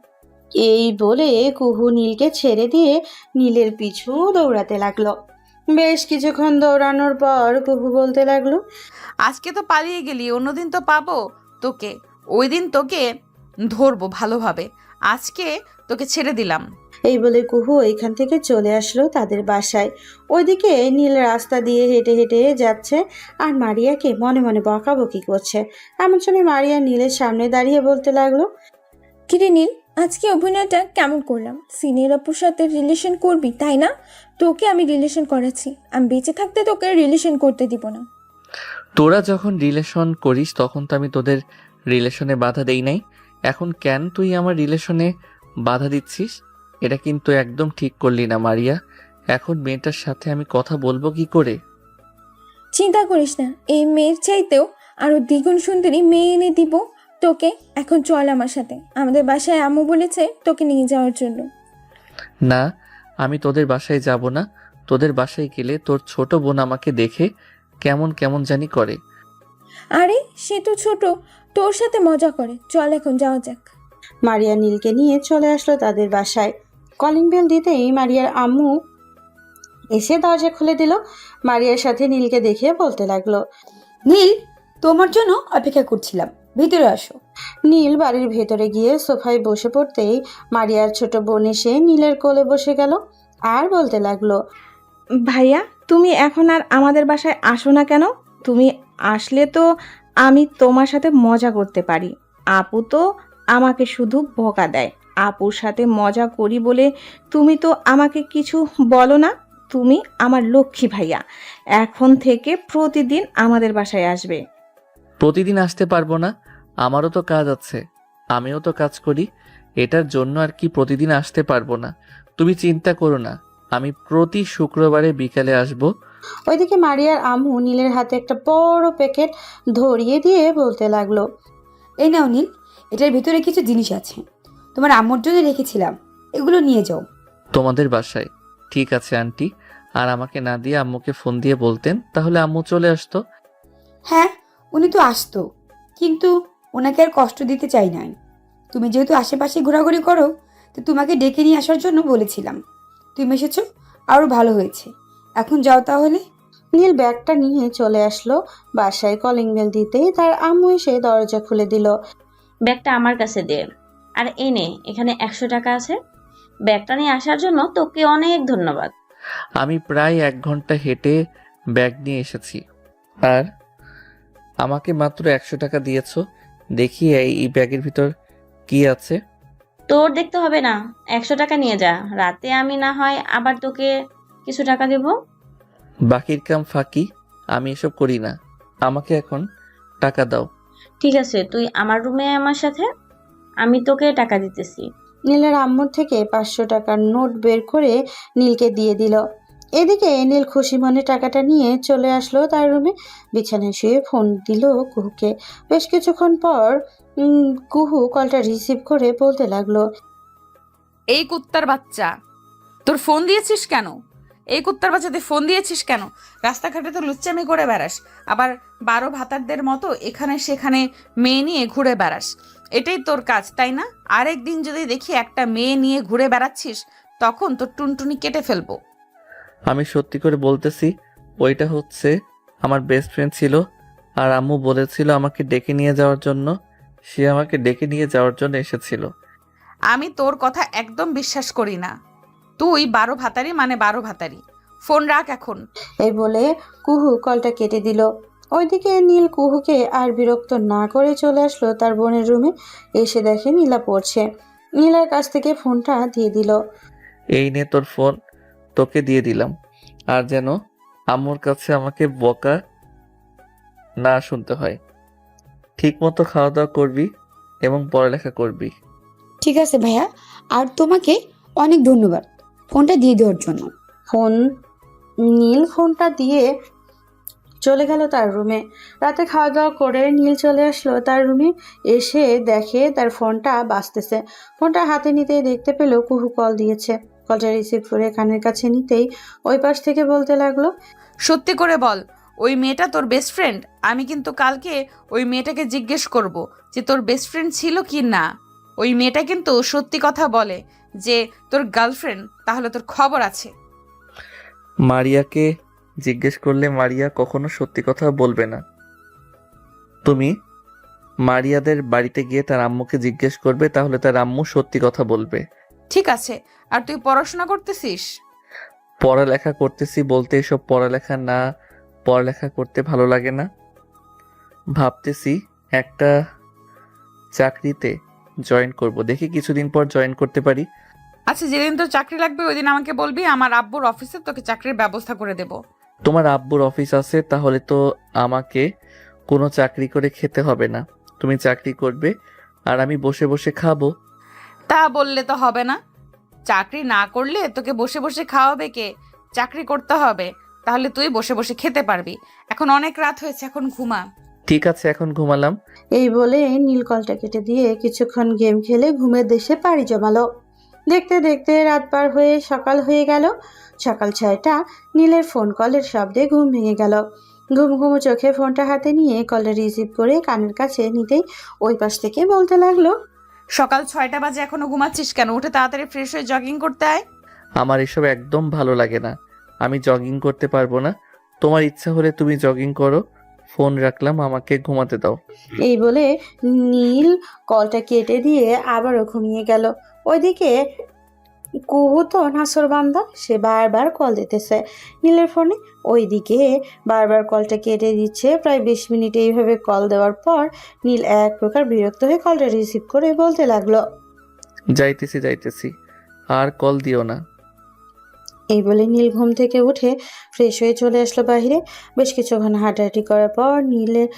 S2: এই বলে কুহু নীলকে ছেড়ে দিয়ে নীলের পিছু দৌড়াতে লাগলো। বেশ কিছুক্ষণ দৌড়ানোর পর কুহু বলতে লাগলো,
S3: আজকে তো পালিয়ে গেলি, অন্যদিন তো পাবো তোকে। ওই দিন তোকে ধরবো ভালোভাবে, আজকে তোকে ছেড়ে দিলাম।
S2: এই বলে কুহু এখান থেকে চলে আসলো তাদের বাসায়। ওইদিকে নীল রাস্তা দিয়ে হেঁটে হেঁটে যাচ্ছে আর মারিয়াকে মনে মনে বকাবকি করছে। এমন সময় মারিয়া নীলের সামনে দাঁড়িয়ে বলতে লাগলো,
S10: কিরে নীল, আজকে অভিনয়টা কেমন করলাম? সিনিয়র আপুর সাথে রিলেশন করবি তাই না? তোকে আমি রিলেশন করাচ্ছি। আমি বেঁচে থাকতে তোকে রিলেশন করতে দিব না।
S1: তোরা যখন রিলেশন করিস তখন তো আমি তোদের রিলেশনে বাধা দেই নাই। এখন কেন তুই আমার রিলেশনে বাধা দিচ্ছিস? এটা কিন্তু একদম ঠিক করলি না মারিয়া। এখন মেয়েটার সাথে আমি কথা বলবো কি করে?
S10: চিন্তা করিস না, এই মেয়ের চাইতেও আরো দ্বিগুণ সুন্দরী মেয়ে এনে দিব তোকে। এখন চল আমার সাথে। আমাদের বাসায় আম্মু বলেছে তোকে নিয়ে যাওয়ার জন্য।
S1: না, আমি তোদের বাসায় যাব না। তোদের বাসায় গেলে তোর ছোট বোন আমাকে দেখে কেমন কেমন জানি করে।
S10: আরে সে তো ছোট, তোর সাথে মজা করে। চল এখন যাওয়া যাক।
S2: মারিয়া নীলকে নিয়ে চলে আসলো তাদের বাসায়। কলিং বেল দিতেই মারিয়ার আম্মু এসে দরজা খুলে দিল। মারিয়ার সাথে নীলকে দেখে বলতে লাগলো,
S7: নীল, তোমার জন্য অপেক্ষা করছিলাম, ভিতরে আসো।
S2: নীল বাড়ির ভেতরে গিয়ে সোফায় বসে পড়তেই মারিয়ার ছোট বোন এসে নীলের কোলে বসে গেল আর বলতে লাগলো,
S5: ভাইয়া, তুমি এখন আর আমাদের বাসায় আসো না কেন? তুমি আসলে তো আমি তোমার সাথে মজা করতে পারি। আপু তো আমাকে শুধু বকা দেয়। আপুর সাথে মজা করি বলে তুমি তো আমাকে কিছু বলো না। তুমি আমার লক্ষ্মী ভাইয়া, এখন থেকে প্রতিদিন আমাদের বাসায় আসবে।
S1: প্রতিদিন আসতে পারবো না, আমারও তো কাজ আছে, আমিও তো কাজ করি। এটার জন্য আর কি প্রতিদিন আসতে পারবো না? তুমি চিন্তা করো না, আমি প্রতি শুক্রবারে বিকালে আসবো।
S2: ওইদিকে মারিয়ার আম্মু নীলের হাতে একটা বড় প্যাকেট ধরিয়ে দিয়ে বলতে লাগলো,
S7: এই নাও নীল, এটার ভিতরে কিছু জিনিস আছে, তোমার আম্মুর জন্য রেখেছিলাম, এগুলো নিয়ে যাও।
S1: তোমাদের বাসায়? ঠিক আছে আন্টি। আর আমাকে না দিয়ে আম্মুকে ফোন দিয়ে বলতেন, তাহলে আম্মু চলে আসতো।
S7: হ্যাঁ, উনি তো আসতো, কিন্তু ওনাকে আর কষ্ট দিতে চাই নাই। তুমি যেহেতু আশেপাশে ঘোরাঘুরি করো, তো তোমাকে ডেকে নিয়ে আসার জন্য বলেছিলাম। তুমি এসেছো, আরও ভালো হয়েছে। এখন যাও তাহলে।
S2: নীল ব্যাগটা নিয়ে চলে আসলো বাসায়। কলিং বেল দিতেই তার আম্মু এসে দরজা খুলে দিল।
S6: ব্যাগটা আমার কাছে দে। আর এই নে, এখানে 100 টাকা আছে। ব্যাগটা নিয়ে আসার জন্য তোকে অনেক ধন্যবাদ।
S1: আমি প্রায় 1 ঘন্টা হেঁটে ব্যাগ নিয়ে এসেছি। আর আমাকে মাত্র 100 টাকা দিয়েছো। দেখি এই ব্যাগের ভিতর কি আছে।
S6: তোর দেখতে হবে না, 100 টাকা নিয়ে যা, রাতে আমি না হয় আবার তোকে কিছু টাকা দেব।
S1: বাকির কাম ফাঁকি, আমি এসব করি না। আমাকে এখন টাকা দাও।
S6: ঠিক আছে, তুই আমার রুমে আমার সাথে, আমি তোকে টাকা দিতেছি।
S2: নীলের আম্মুর থেকে 500 টাকার নোট বের করে নীলকে দিয়ে দিল। এদিকে নীল খুশি মনে টাকাটা নিয়ে চলে আসলো তার রুমে। বিছানায় শুয়ে ফোন দিল কুহুকে। বেশ কিছুক্ষণ পর কুহু কলটা রিসিভ করে বলতে লাগলো,
S3: এই কুত্তার বাচ্চা, তোর ফোন দিয়েছিস কেন? এই কুত্তার বাচ্চা তুই ফোন দিয়েছিস কেন? রাস্তাঘাটে তো লুচ্চামি করে বেড়াস, আবার 12 ভাতারদের মতো এখানে সেখানে মেয়ে নিয়ে ঘুরে বেড়াস। এটাই তোর কাজ, তাই না? আরেকদিন যদি দেখি একটা মেয়ে নিয়ে ঘুরে বেড়াচ্ছিস, তখন তোর টুনটুনি কেটে ফেলবো।
S1: আমি সত্যি করে বলতেছি, ওইটা হচ্ছে আমার বেস্ট ফ্রেন্ড ছিল। আর আম্মু বলেছিল আমাকে ডেকে নিয়ে যাওয়ার জন্য। সে আমাকে ডেকে নিয়ে যাওয়ার জন্য এসেছিল।
S3: আমি তোর কথা একদম বিশ্বাস করি না। তুই 12 ভাতারি মানে 12 ভাতারি। ফোন রাখ এখন।
S2: এই বলে কুহু কলটা কেটে দিল। ওইদিকে নীল কুহুকে আর বিরক্ত না করে চলে আসলো তার বোনের রুমে। এসে দেখে নীলা পড়ছে। নীলার কাছ থেকে ফোনটা দিয়ে দিল।
S1: এই নে তোর ফোন, তোকে দিয়ে দিলাম। আর যেন আম্মুর কাছে আমাকে বকা না শুনতে হয়। ঠিক মতো খাওয়া দাওয়া করবি এবং পড়ালেখা করবি।
S7: ঠিক আছে ভাইয়া, আর তোমাকে অনেক ধন্যবাদ ফোনটা দিয়ে দেওয়ার জন্য।
S2: নীল ফোনটা দিয়ে চলে গেল তার রুমে। রাতে খাওয়া দাওয়া করে নীল চলে আসলো তার রুমে। এসে দেখে তার ফোনটা বাজতেছে। ফোনটা হাতে নিতেই দেখতে পেল কুহু কল দিয়েছে। কলটা রিসিভ করে কানের কাছে নিতেই ওই পাশ থেকে বলতে লাগলো,
S3: সত্যি করে বল, ওই মেয়েটা তোর বেস্ট ফ্রেন্ড? আমি কিন্তু কালকে ওই মেয়েটাকে জিজ্ঞেস করব যে তোর বেস্ট ফ্রেন্ড ছিল কি না। ওই মেয়েটা কিন্তু সত্যি কথা বলে যে তোর গার্লফ্রেন্ড, তাহলে তোর খবর আছে।
S1: মারিয়াকে জিজ্ঞেস করলে মারিয়া কখনো সত্যি কথা বলবে না। তুমি মারিয়াদের বাড়িতে গিয়ে তার আম্মুকে জিজ্ঞেস করবে, তাহলে তার আম্মু সত্যি কথা বলবে।
S3: ঠিক আছে, আর তুই পড়াশোনা করতেছিস?
S1: পড়ালেখা করতেছি বলতে এসব পড়ালেখা না, পড়ালেখা করতে ভালো লাগে না। ভাবতেছি একটা চাকরিতে জয়েন করব, দেখি কিছুদিন পর জয়েন করতে পারি।
S3: আচ্ছা, যেদিন তোর চাকরি লাগবে ওই দিন আমাকে বলবি, আমার আব্বুর অফিসে তোকে চাকরির ব্যবস্থা করে দেব।
S1: তোমার আব্বুর অফিস আছে, তাহলে তো আমাকে কোনো চাকরি করে খেতে হবে না। তুমি চাকরি করবে আর আমি বসে বসে খাবো।
S3: তা বললে তো হবে না। চাকরি না করলে তোকে বসে বসে খাওয়াবে কে? চাকরি করতে হবে, তাহলে তুই বসে বসে খেতে পারবি। এখন অনেক রাত হয়েছে, এখন ঘুমা।
S1: ঠিক আছে, এখন ঘুমালাম।
S2: এই বলে নীল কলটা কেটে দিয়ে কিছুক্ষণ গেম খেলে ঘুমের দেশে পাড়ি জমালো। দেখতে দেখতে রাত পার হয়ে সকাল হয়ে গেল। সকাল 6টা। নীলের ফোন কলের শব্দে ঘুম ভেঙে গেল। ঘুম ঘুমো চোখে ফোনটা হাতে নিয়ে কলটা রিসিভ করে কানের কাছে নিতেই ওই পাশ থেকে বলতে লাগলো,
S3: সকাল 6টা বাজে এখনো ঘুমাচ্ছিস কেন? উঠে তাড়াতাড়ি ফ্রেশ হয়ে জগিং করতে আয়।
S1: আমার এসব একদম ভালো লাগে না। আমি জগিং করতে পারবো না। তোমার ইচ্ছা হলে তুমি জগিং করো। ফোন রাখলাম, আমাকে ঘুমাতে দাও।
S2: এই বলে নীল কলটা কেটে দিয়ে আবারও ঘুমিয়ে গেল। ওইদিকে কুহু তো নাসরবান্দা, সে বারবার কল দিতেছে নীলের ফোনে। ওইদিকে বারবার কলটা কেটে দিচ্ছে। প্রায় 20 মিনিট এইভাবে কল দেওয়ার পর নীল এক প্রকার বিরক্ত হয়ে কলটা রিসিভ করে বলতে লাগলো,
S1: যাইতেছি, আর কল দিও না।
S2: এই বলে নীল ঘুম থেকে উঠে ফ্রেশ হয়ে চলে আসলো বাইরে। বেশ কিছুক্ষণ হাঁটাহাঁটি করার পর নীলের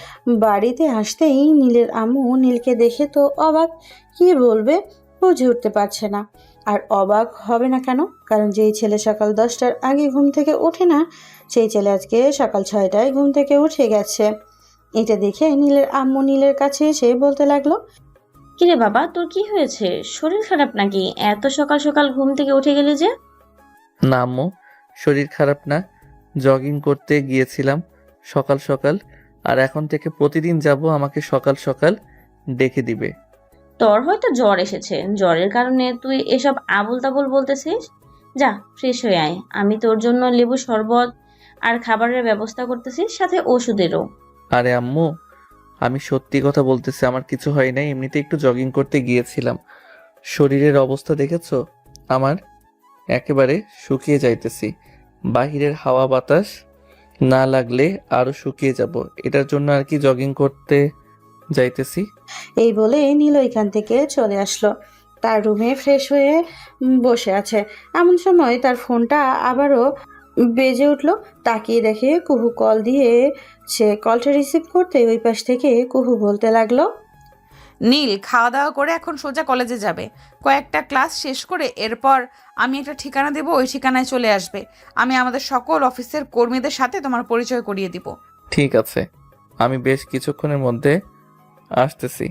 S2: বাড়িতে আসতেই নীলের আম্মু নীলকে দেখে তো অবাক। কি বলবে বুঝে উঠতে পারছে না। আর অবাক হবে না কেন? কারণ যেই ছেলে সকাল 10টার আগে ঘুম থেকে ওঠে না, সেই ছেলে আজকে সকাল 6টায় ঘুম থেকে উঠে গেছে। এটা দেখে নীলের আম্মু নীলের কাছে এসে বলতে লাগলো,
S6: কিরে বাবা, তোর কি হয়েছে? শরীর খারাপ নাকি? এত সকাল সকাল ঘুম থেকে উঠে গেলি যে?
S1: না আম্মু, শরীর খারাপ না, জগিং করতে গিয়েছিলাম সকাল সকাল। আর এখন থেকে প্রতিদিন যাব, আমাকে সকাল সকাল ডেকে দিবে।
S6: তোর হয়তো জ্বর এসেছে, জ্বরের কারণে তুই এসব আবল তাবল বলতেছিস। যা ফ্রেশ হয়ে আয়, আমি তোর জন্য লেবু শরবত আর খাবারের ব্যবস্থা করতেছি, সাথে ওষুধেরও।
S1: আরে আম্মু, আমি সত্যি কথা বলতেছি, আমার কিছু হয় নাই। এমনিতে একটু জগিং করতে গিয়েছিলাম। শরীরের অবস্থা দেখেছো আমার? একেবারে শুকিয়ে যাইতেছি। বাহিরের হাওয়া বাতাস না লাগলে আরো শুকিয়ে যাব, এটার জন্য আর কি জগিং করতে যাইতেছি।
S2: এই বলে নীল ওইখান থেকে চলে আসলো। তার রুমে ফ্রেশ হয়ে বসে আছে। এমন সময় তার ফোনটা আবারও বেজে উঠলো। তাকিয়ে দেখে কুহু কল দিয়ে। সে কলটা রিসিভ করতে ওই পাশ থেকে কুহু বলতে লাগলো,
S3: নীল খাওয়া দাওয়া করে এখন সোজা কলেজে যাবে। কয়েকটা ক্লাস শেষ করে এরপর আমি একটা ঠিকানা দেবো, ওই ঠিকানায় চলে আসবে। আমি আমাদের সকল অফিসের কর্মীদের সাথে তোমার পরিচয় করিয়ে দিব।
S1: ঠিক আছে, আমি বেশ কিছুক্ষণের মধ্যে আসতেছি।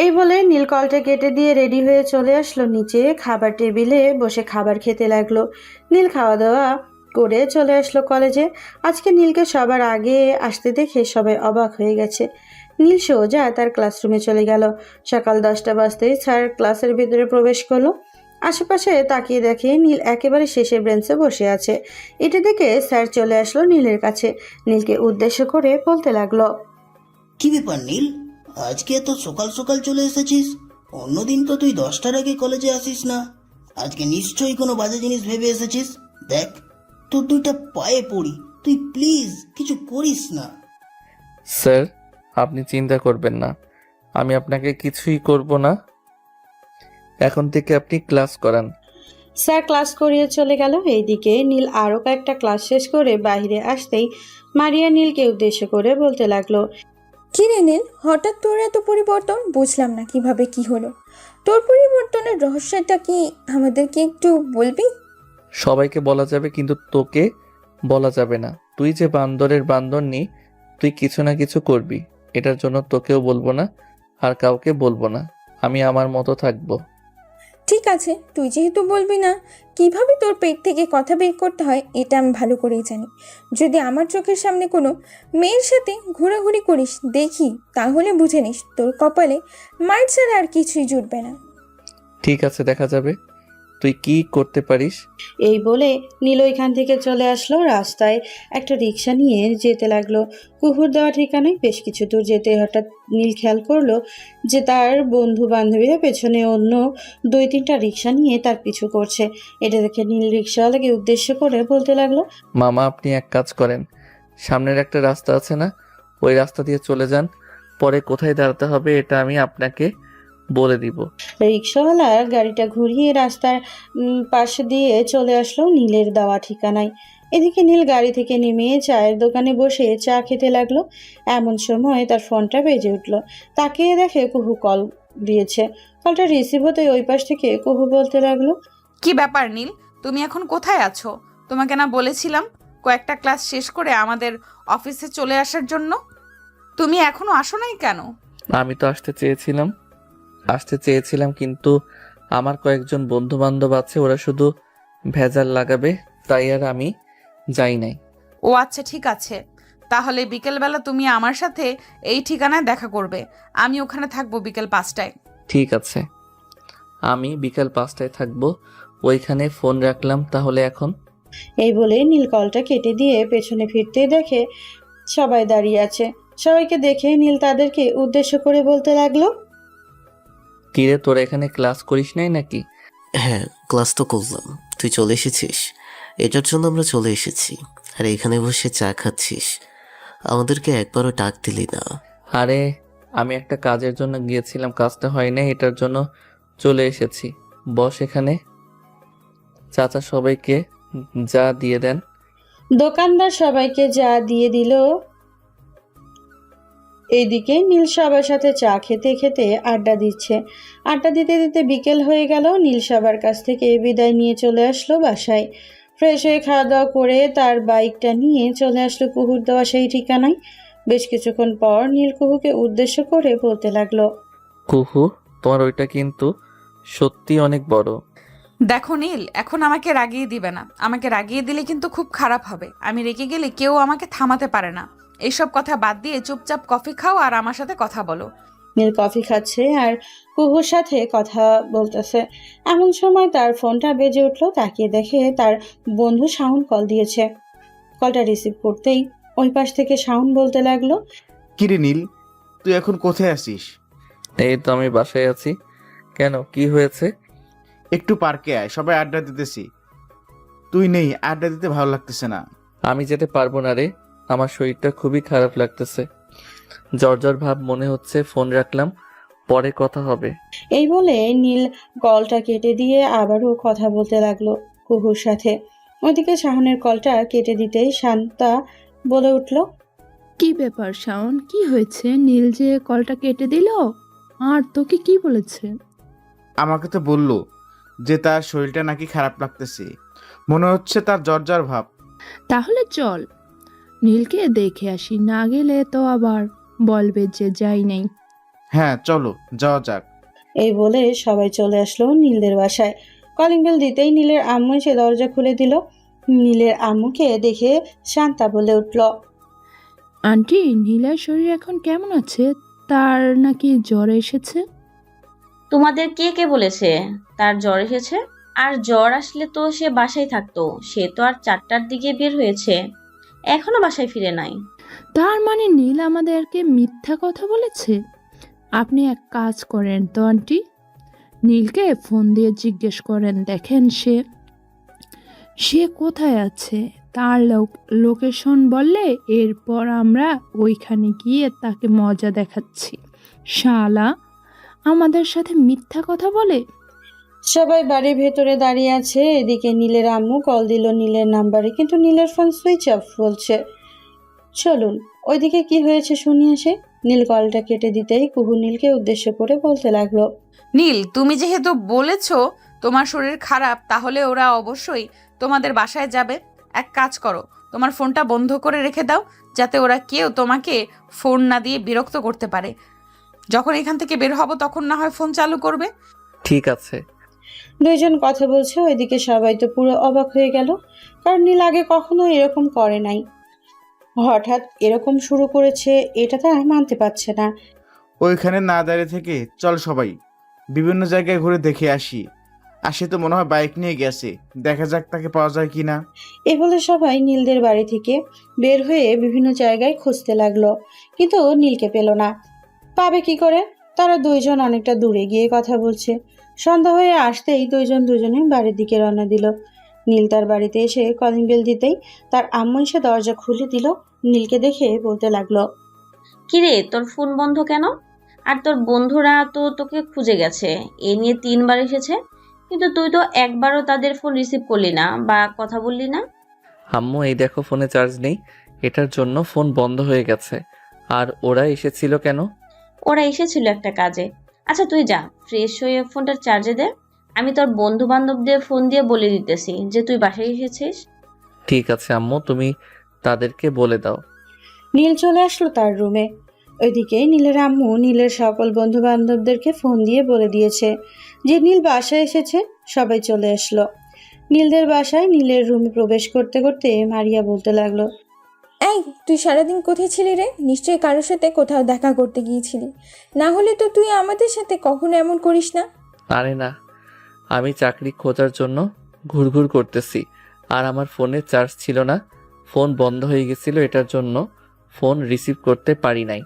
S2: এই বলে নীল কলটা কেটে দিয়ে রেডি হয়ে চলে আসলো নিচে। খাবার টেবিলে বসে খাবার খেতে লাগলো। নীল খাওয়া দাওয়া করে চলে আসলো কলেজে। আজকে নীলকে সবার আগে আসতে দেখে সবাই অবাক হয়ে গেছে। নীল সোজা তার ক্লাসরুমে চলে গেল। সকাল 10টা বাজতেই স্যার ক্লাসের ভিতরে প্রবেশ করলো। আশেপাশে তাকিয়ে দেখে নীল একেবারে শেষের বেঞ্চে বসে আছে। এটা দেখে স্যার চলে আসলো নীলের কাছে। নীলকে উদ্দেশ্য করে বলতে লাগলো,
S9: কি ব্যাপার নীল, আজকে এত সকাল সকাল চলে এসেছিস? অন্যদিন তো তুই 10টার আগে কলেজে আসিস না। আজকে নিশ্চয়ই কোনো বাজে জিনিস ভেবে এসেছিস। দেখ, তোর দুইটা পায়ে পড়ি, তুই প্লিজ কিছু করিস না।
S1: স্যার, আপনি চিন্তা করবেন না, আমি আপনাকে কিছুই করব না। এখন থেকে আপনি ক্লাস করান।
S2: স্যার ক্লাস করিয়ে চলে গেল। এইদিকে নীল আরও কয়েকটা ক্লাস শেষ করে বাইরে আসতেই মারিয়া নীলকে উদ্দেশ্য করে বলতে লাগলো,
S10: কি রে নীল, হঠাৎ তোর এত পরিবর্তন? বুঝলাম না কিভাবে কি হলো। তোর পরিবর্তনের রহস্যটা কি আমাদেরকে একটু বলবি?
S1: সবাইকে বলা যাবে কিন্তু তোকে বলা যাবে না। তুই যে বান্দরের বান্দর নি, তুই কিছু না কিছু করবি। এটার জন্য তোকেও বলবো না, আর কাউকে বলবো না। আমি আমার মতো থাকবো।
S10: ঠিক আছে, তুই যেহেতু বলবি না কিভাবে তোর পেট থেকে কথা বের করতে হয়, এটা আমি ভালো করেই জানি। যদি আমার চোখের সামনে কোনো মেয়ের সাথে ঘোরাঘুরি করিস দেখি, তাহলে বুঝে নিস তোর কপালে মার ছাড়া আর কিছুই জুটবে না।
S1: ঠিক আছে, দেখা যাবে তুই কি করতে পারিস।
S2: এই বলে নীল ওইখান থেকে চলে আসলো। রাস্তায় একটা রিক্সা নিয়ে যেতে লাগলো। কুহুর দেওয়া ঠিকানায় বেশ কিছু দূর যেতে হঠাৎ নীল খেয়াল করলো যে তার বন্ধু বান্ধবীরা পেছনে অন্য 2-3টা রিক্সা নিয়ে তার পিছু করছে। এটা দেখে নীল রিক্সাওয়ালাকে উদ্দেশ্য করে বলতে লাগলো,
S1: মামা, আপনি এক কাজ করেন, সামনের একটা রাস্তা আছে না, ওই রাস্তা দিয়ে চলে যান। পরে কোথায় দাঁড়াতে হবে এটা আমি আপনাকে বলে দিব।
S2: রিক্সাওয়ালার গাড়িটা ঘুরিয়ে রাস্তার পাশে দিয়ে চলে আসলো নীলের দেওয়া ঠিকানায়। এদিকে নীল গাড়ি থেকে নেমে চায়ের দোকানে বসে চা খেতে লাগলো। এমন সময় তার ফোনটা বেজে উঠলো। তাকিয়ে দেখে কুহু কল দিয়েছে। কলটা রিসিভ হতে ওই পাশ থেকে কুহু বলতে লাগলো,
S3: কি ব্যাপার নীল, তুমি এখন কোথায় আছো? তোমাকে না বলেছিলাম কয়েকটা ক্লাস শেষ করে আমাদের অফিসে চলে আসার জন্য? তুমি এখনো আসো নাই কেন?
S1: আমি তো আসতে চেয়েছিলাম কিন্তু আমার কয়েকজন বন্ধু বান্ধব আছে, ওরা শুধু ভেজাল লাগাবে, তাই আর আমি যাই নাই।
S3: ও আচ্ছা, ঠিক আছে। তাহলে বিকেলবেলা তুমি আমার সাথে এই ঠিকানায় দেখা করবে। আমি ওখানে থাকবো বিকেল 5টায়।
S1: ঠিক আছে, আমি বিকাল 5টায় থাকবো ওইখানে। ফোন রাখলাম তাহলে এখন।
S2: এই বলে নীল কলটা কেটে দিয়ে পেছনে ফিরতেই দেখে সবাই দাঁড়িয়ে আছে। সবাইকে দেখে নীল তাদেরকে উদ্দেশ্য করে বলতে লাগলো,
S1: কিরে, তোরা এখানে ক্লাস করিস নাই নাকি?
S11: হ্যাঁ, ক্লাস তো করলাম। তুই চলে এসেছিস, এটার জন্য আমরা চলে এসেছি। আর এখানে বসে চা খাচ্ছিস, আমাদেরকে একবারও ডাক দিলি না।
S1: আরে, আমি একটা কাজের জন্য গিয়েছিলাম, কাজটা হয় নাই, এটার জন্য চলে এসেছি। বস এখানে। চাচা সবাইকে যা দিয়ে দেন।
S2: দোকানদার সবাইকে যা দিয়ে দিল। এইদিকে নীল সবার সাথে চা খেতে খেতে আড্ডা দিচ্ছে। আড্ডা দিতে দিতে বিকেল হয়ে গেল। নীল সবার কাছ থেকে বিদায় নিয়ে চলে আসলো বাসায়। ফ্রেশ হয়ে খাওয়া দাওয়া করে তার বাইকটা নিয়ে চলে আসলো কুহুর দেওয়া সেই ঠিকানায়। বেশ কিছুক্ষণ পর নীল কুহুকে উদ্দেশ্য করে বলতে লাগলো,
S1: কুহু, তোমার ওইটা কিন্তু সত্যি অনেক বড়।
S3: দেখো নীল, এখন আমাকে রাগিয়ে দিবে না। আমাকে রাগিয়ে দিলে কিন্তু খুব খারাপ হবে। আমি রেগে গেলে কেউ আমাকে থামাতে পারে না। এইসব কথা বাদ দিয়ে চুপচাপ কফি খাও আর আমার সাথে কথা বলো।
S2: নীল কফি খাচ্ছে আর কুহুর সাথে কথা বলতেছে। এমন সময় তার ফোনটা বেজে উঠলো। তাকিয়ে দেখে তার বন্ধু শাওন কল দিয়েছে। কলটা রিসিভ করতেই ওই পাশ থেকে শাওন বলতে লাগলো,
S4: কিরে নীল, তুই এখন কোথায় আছিস?
S1: এই তো আমি বাসায় আছি। কেন, কি হয়েছে?
S4: একটু পার্কে আয়, সবাই আড্ডা দিতেছি। তুই নেই, আড্ডা দিতে ভালো লাগতেছে না।
S1: আমি যেতে পারবো না রে, আমার শরীরটা খুবই খারাপ লাগতেছে। জ্বর ভাব মনে হচ্ছে। ফোন রাখলাম, পরে কথা হবে।
S2: এই বলে নীল কলটা কেটে দিয়ে আবারও কথা বলতে লাগলো কুহুর সাথে। ওইদিকে শাহনের কলটা কেটে দিতেই শান্তা বলে উঠল,
S12: কি ব্যাপার শাওন, কি হয়েছে? নীল যে কলটা কেটে দিল, আর তোকে কি বলেছে?
S4: আমাকে তো বললো যে তার শরীরটা নাকি খারাপ লাগতেছে, মনে হচ্ছে তার জ্বর ভাব।
S12: তাহলে চল নীলকে দেখে আসি, না গেলে তো আবার বলবে যে যাই নাই।
S4: হ্যাঁ চলো যাওয়া যাক।
S2: এই বলে সবাই চলে আসলো নীলদের বাসায়। কলিং বেল দিতেই নীলের আম্মু এসে দরজা খুলে দিল। নীলের আম্মুকে দেখে শান্তা বলে উঠল,
S12: আন্টি, নীলের শরীর এখন কেমন আছে? তার নাকি জ্বর এসেছে?
S6: তোমাদের কে কে বলেছে তার জ্বর এসেছে? আর জ্বর আসলে তো সে বাসায় থাকতো। সে তো আর 4টার দিকে বের হয়েছে, এখনো বাসায় ফিরে নাই।
S12: তার মানে নীল আমাদেরকে মিথ্যা কথা বলেছে? আপনি এক কাজ করেন তো আন্টি, নীলকে ফোন দিয়ে জিজ্ঞেস করেন, দেখেন সে কোথায় আছে। তার লোকেশন বললে এরপর আমরা ওইখানে গিয়ে তাকে মজা দেখাচ্ছি। শালা আমাদের সাথে মিথ্যা কথা বলে।
S2: সবাই বাড়ির ভেতরে দাঁড়িয়ে আছে। এদিকে নীলের আম্মু কল দিল নীলের নাম্বারে, কিন্তু নীলের ফোন সুইচ অফ বলছে। চলুন ওইদিকে কি হয়েছে শুনি আসে। নীল কলটা কেটে দিতেই কুহু নীলকে উদ্দেশ্য করে বলতে লাগলো,
S3: নীল, তুমি যেহেতু বলেছো তোমার শরীর খারাপ, তাহলে ওরা অবশ্যই তোমাদের বাসায় যাবে। এক কাজ করো, তোমার ফোনটা বন্ধ করে রেখে দাও, যাতে ওরা কেউ তোমাকে ফোন না দিয়ে বিরক্ত করতে পারে। যখন এখান থেকে বের হব তখন না হয় ফোন চালু করবে।
S1: ঠিক আছে।
S2: দুইজন কথা বলছে। ওইদিকে সবাই তো পুরো অবাক হয়ে গেল, কারণ নীল আগে কখনো এরকম করে নাই। হঠাৎ এরকম শুরু করেছে, এটা তারা মানতে পারছে না।
S4: ওইখানে না দাঁড়িয়ে থেকে চল সবাই বিভিন্ন জায়গায় ঘুরে দেখে আসি। আসে তো মনে হয় বাইক নিয়ে গেছে, দেখা যাক তাকে পাওয়া যায় কিনা।
S2: এ বলে সবাই নীলদের বাড়ি থেকে বের হয়ে বিভিন্ন জায়গায় খুঁজতে লাগলো, কিন্তু নীলকে পেল না। পাবে কি করে? তারা দুইজন অনেকটা দূরে গিয়ে কথা বলছে। সন্ধ্যা হয়ে আসতেই দুজনে বাড়ির দিকে রওনা দিল। নীল তার বাড়িতে এসে কলিং বেল দিতেই তার আম্মু এসে দরজা খুলে দিল। নীলকে দেখে বলতে লাগলো,
S6: কিরে, তোর ফোন বন্ধ কেন? আর তোর বন্ধুরা তো তোকে খুঁজে গেছে, এ নিয়ে 3বার এসেছে, কিন্তু তুই তো একবারও তাদের ফোন রিসিভ করলি না বা কথা বললি না।
S1: আম্মু এই দেখো, ফোনে চার্জ নেই, এটার জন্য ফোন বন্ধ হয়ে গেছে। আর ওরা এসেছিল কেন?
S6: ওরা এসেছিল একটা কাজে। আচ্ছা তুই যা, ফ্রেশ হয়ে ফোনটা চার্জে দে। আমি তোর বন্ধু বান্ধবদের ফোন দিয়ে বলে দিতেছি যে তুই বাসায় এসেছিস।
S1: ঠিক আছে আম্মু, তুমি তাদেরকে বলে দাও।
S2: নীল চলে আসলো তার রুমে। ওইদিকে নীলের আম্মু নীলের সকল বন্ধু বান্ধবদেরকে ফোন দিয়ে বলে দিয়েছে যে নীল বাসায় এসেছে। সবাই চলে আসলো নীলদের বাসায়। নীলের রুমে প্রবেশ করতে করতে মারিয়া বলতে লাগলো,
S10: এই, তুই সারাদিন কোথায় ছিলি রে? নিশ্চয়ই কারোর সাথে কোথাও দেখা করতে গিয়েছিলি, না হলে তো তুই আমাদের সাথে কখনো এমন করিস না।
S1: আরে না, আমি চাকরি খোঁজার জন্য ঘুরঘুর করতেছি, আর আমার ফোনে চার্জ ছিল না, ফোন বন্ধ হয়ে গেছিল, এটার জন্য ফোন রিসিভ করতে পারি নাই।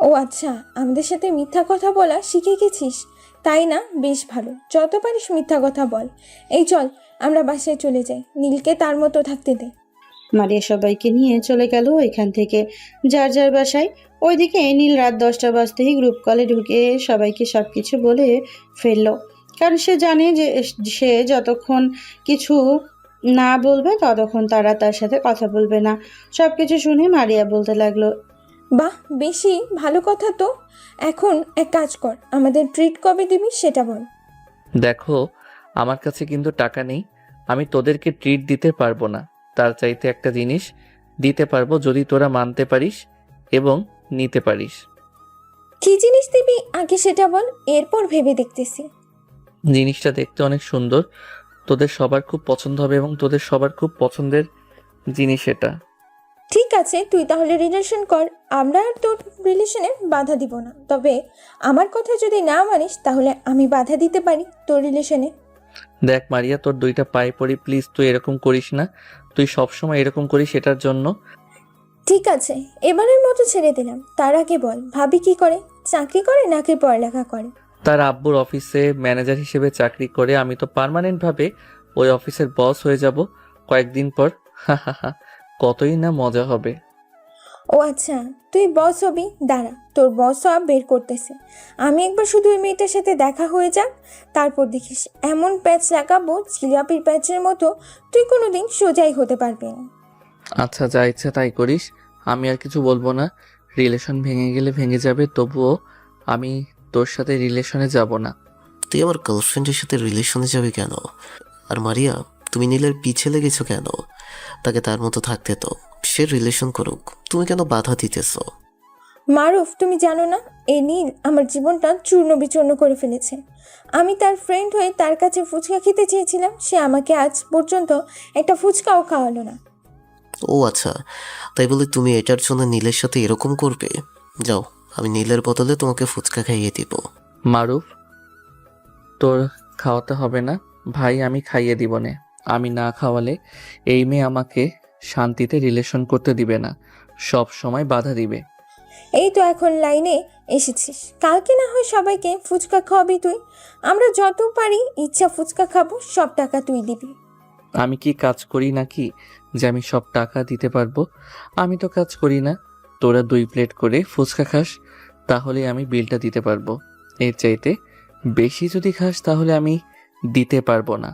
S10: ও আচ্ছা, আমাদের সাথে মিথ্যা কথা বলা শিখে গেছিস তাই না? বেশ ভালো, যত পারিস মিথ্যা কথা বল। এই চল, আমরা বাসায় চলে যাই, নীলকে তার মতো থাকতে দে।
S2: মারিয়া সবাইকে নিয়ে চলে গেল এখান থেকে যার যার বাসায়। ওইদিকে নীল রাত 10টা বাজতেই গ্রুপ কলে ঢুকে সবাইকে সবকিছু বলে ফেললো, কারণ সে জানে যে সে যতক্ষণ কিছু না বলবে ততক্ষণ তারা তার সাথে কথা বলবে না। সবকিছু শুনে মারিয়া বলতে লাগলো,
S10: বাহ, বেশি ভালো কথা তো। এখন এক কাজ কর, আমাদের ট্রিট কবে দিবি সেটা বল।
S1: দেখো, আমার কাছে কিন্তু টাকা নেই, আমি তোদেরকে ট্রিট দিতে পারবো না। তার চাইতে একটা জিনিস দিতে পারবো, যদি তোরা মানতে পারিস এবং নিতে পারিস।
S10: কি জিনিস দিবি আগে সেটা বল, এরপর ভেবে দেখতেছি।
S1: জিনিসটা দেখতে অনেক সুন্দর, তোদের সবার খুব পছন্দ হবে এবং তোদের সবার খুব পছন্দের জিনিস এটা।
S10: ঠিক আছে, তুই তাহলে রিলেশন কর, আমরা আর তোর রিলেশনে বাধা দিব না। তবে আমার কথা যদি না মানিস তাহলে আমি বাধা দিতে পারি তোর রিলেশনে।
S1: দেখ মারিয়া, তোর 2টা পায়ে পড়ি, প্লিজ তুই এরকম করিস না। তুই সবসময় এরকম করিস, এটার জন্য।
S10: ঠিক আছে, এবারের মতো ছেড়ে দিলাম। তার আগে বল, ভাবি কি করে? চাকরি করে নাকি পড়ালেখা করে?
S1: তার আব্বুর অফিসে ম্যানেজার হিসেবে চাকরি করে। আমি তো পার্মানেন্টভাবে ওই অফিসের বস হয়ে যাব কয়েকদিন পর। কতই না মজা হবে।
S10: ও আচ্ছা, তুই বস হবি, দাঁড়া তোর বস হওয়া বের করতেছে। আমি একবার শুধু ওই মেয়েটার সাথে দেখা হয়ে যাক, তারপর দেখিস এমন প্যাচ লাগাবো জিলাপির প্যাচের মতো, তুই কোনোদিন সোজাই হতে পারবি না।
S1: আচ্ছা, যা ইচ্ছা তাই করিস, আমি আর কিছু বলবো না। রিলেশন ভেঙে গেলে ভেঙে যাবে, তবুও আমি তোর সাথে রিলেশনে যাব না।
S11: তুই আমার গার্লফ্রেন্ডের সাথে রিলেশনে যাবি কেন? আর মারিয়া, তুমি নীলের পিছে লেগেছো কেন? তাকে তার মতো থাকতে তো, সে রিলেশন করুক, তুমি কেন বাধা দিতেছো?
S10: মারুফ, তুমি জানো না এই নীল আমার জীবনটা চূর্ণ বিচূর্ণ করে ফেলেছে। আমি তার ফ্রেন্ড হয়ে তার কাছে ফুচকা খেতে চেয়েছিলাম, সে আমাকে আজ পর্যন্ত একটা ফুচকাও খাওয়ালো না।
S11: ও আচ্ছা, তাই বলে তুমি এটার জন্য নীলের সাথে এরকম করবে? যাও, আমি নীলের বদলে তোমাকে ফুচকা খাইয়ে দিব।
S1: মারুফ, তোর খাওয়াতে হবে না ভাই, আমি খাইয়ে দিব না। আমি না খাওয়ালে এই মেয়ে আমাকে শান্তিতে রিলেশন করতে দিবে না, সব সময় বাধা দিবে।
S10: এই তো এখন লাইনে এসেছিস, কালকে না হয় সবাইকে ফুচকা খাওয়াবি তুই। আমরা যত পারি ইচ্ছা ফুচকা খাবো, সব টাকা তুই দিবি।
S1: আমি কি কাজ করি নাকি যে আমি সব টাকা দিতে পারবো? আমি তো কাজ করি না। তোরা 2 প্লেট করে ফুচকা খাস, তাহলে আমি বিলটা দিতে পারবো। এর চাইতে বেশি যদি খাস তাহলে আমি দিতে পারবো না।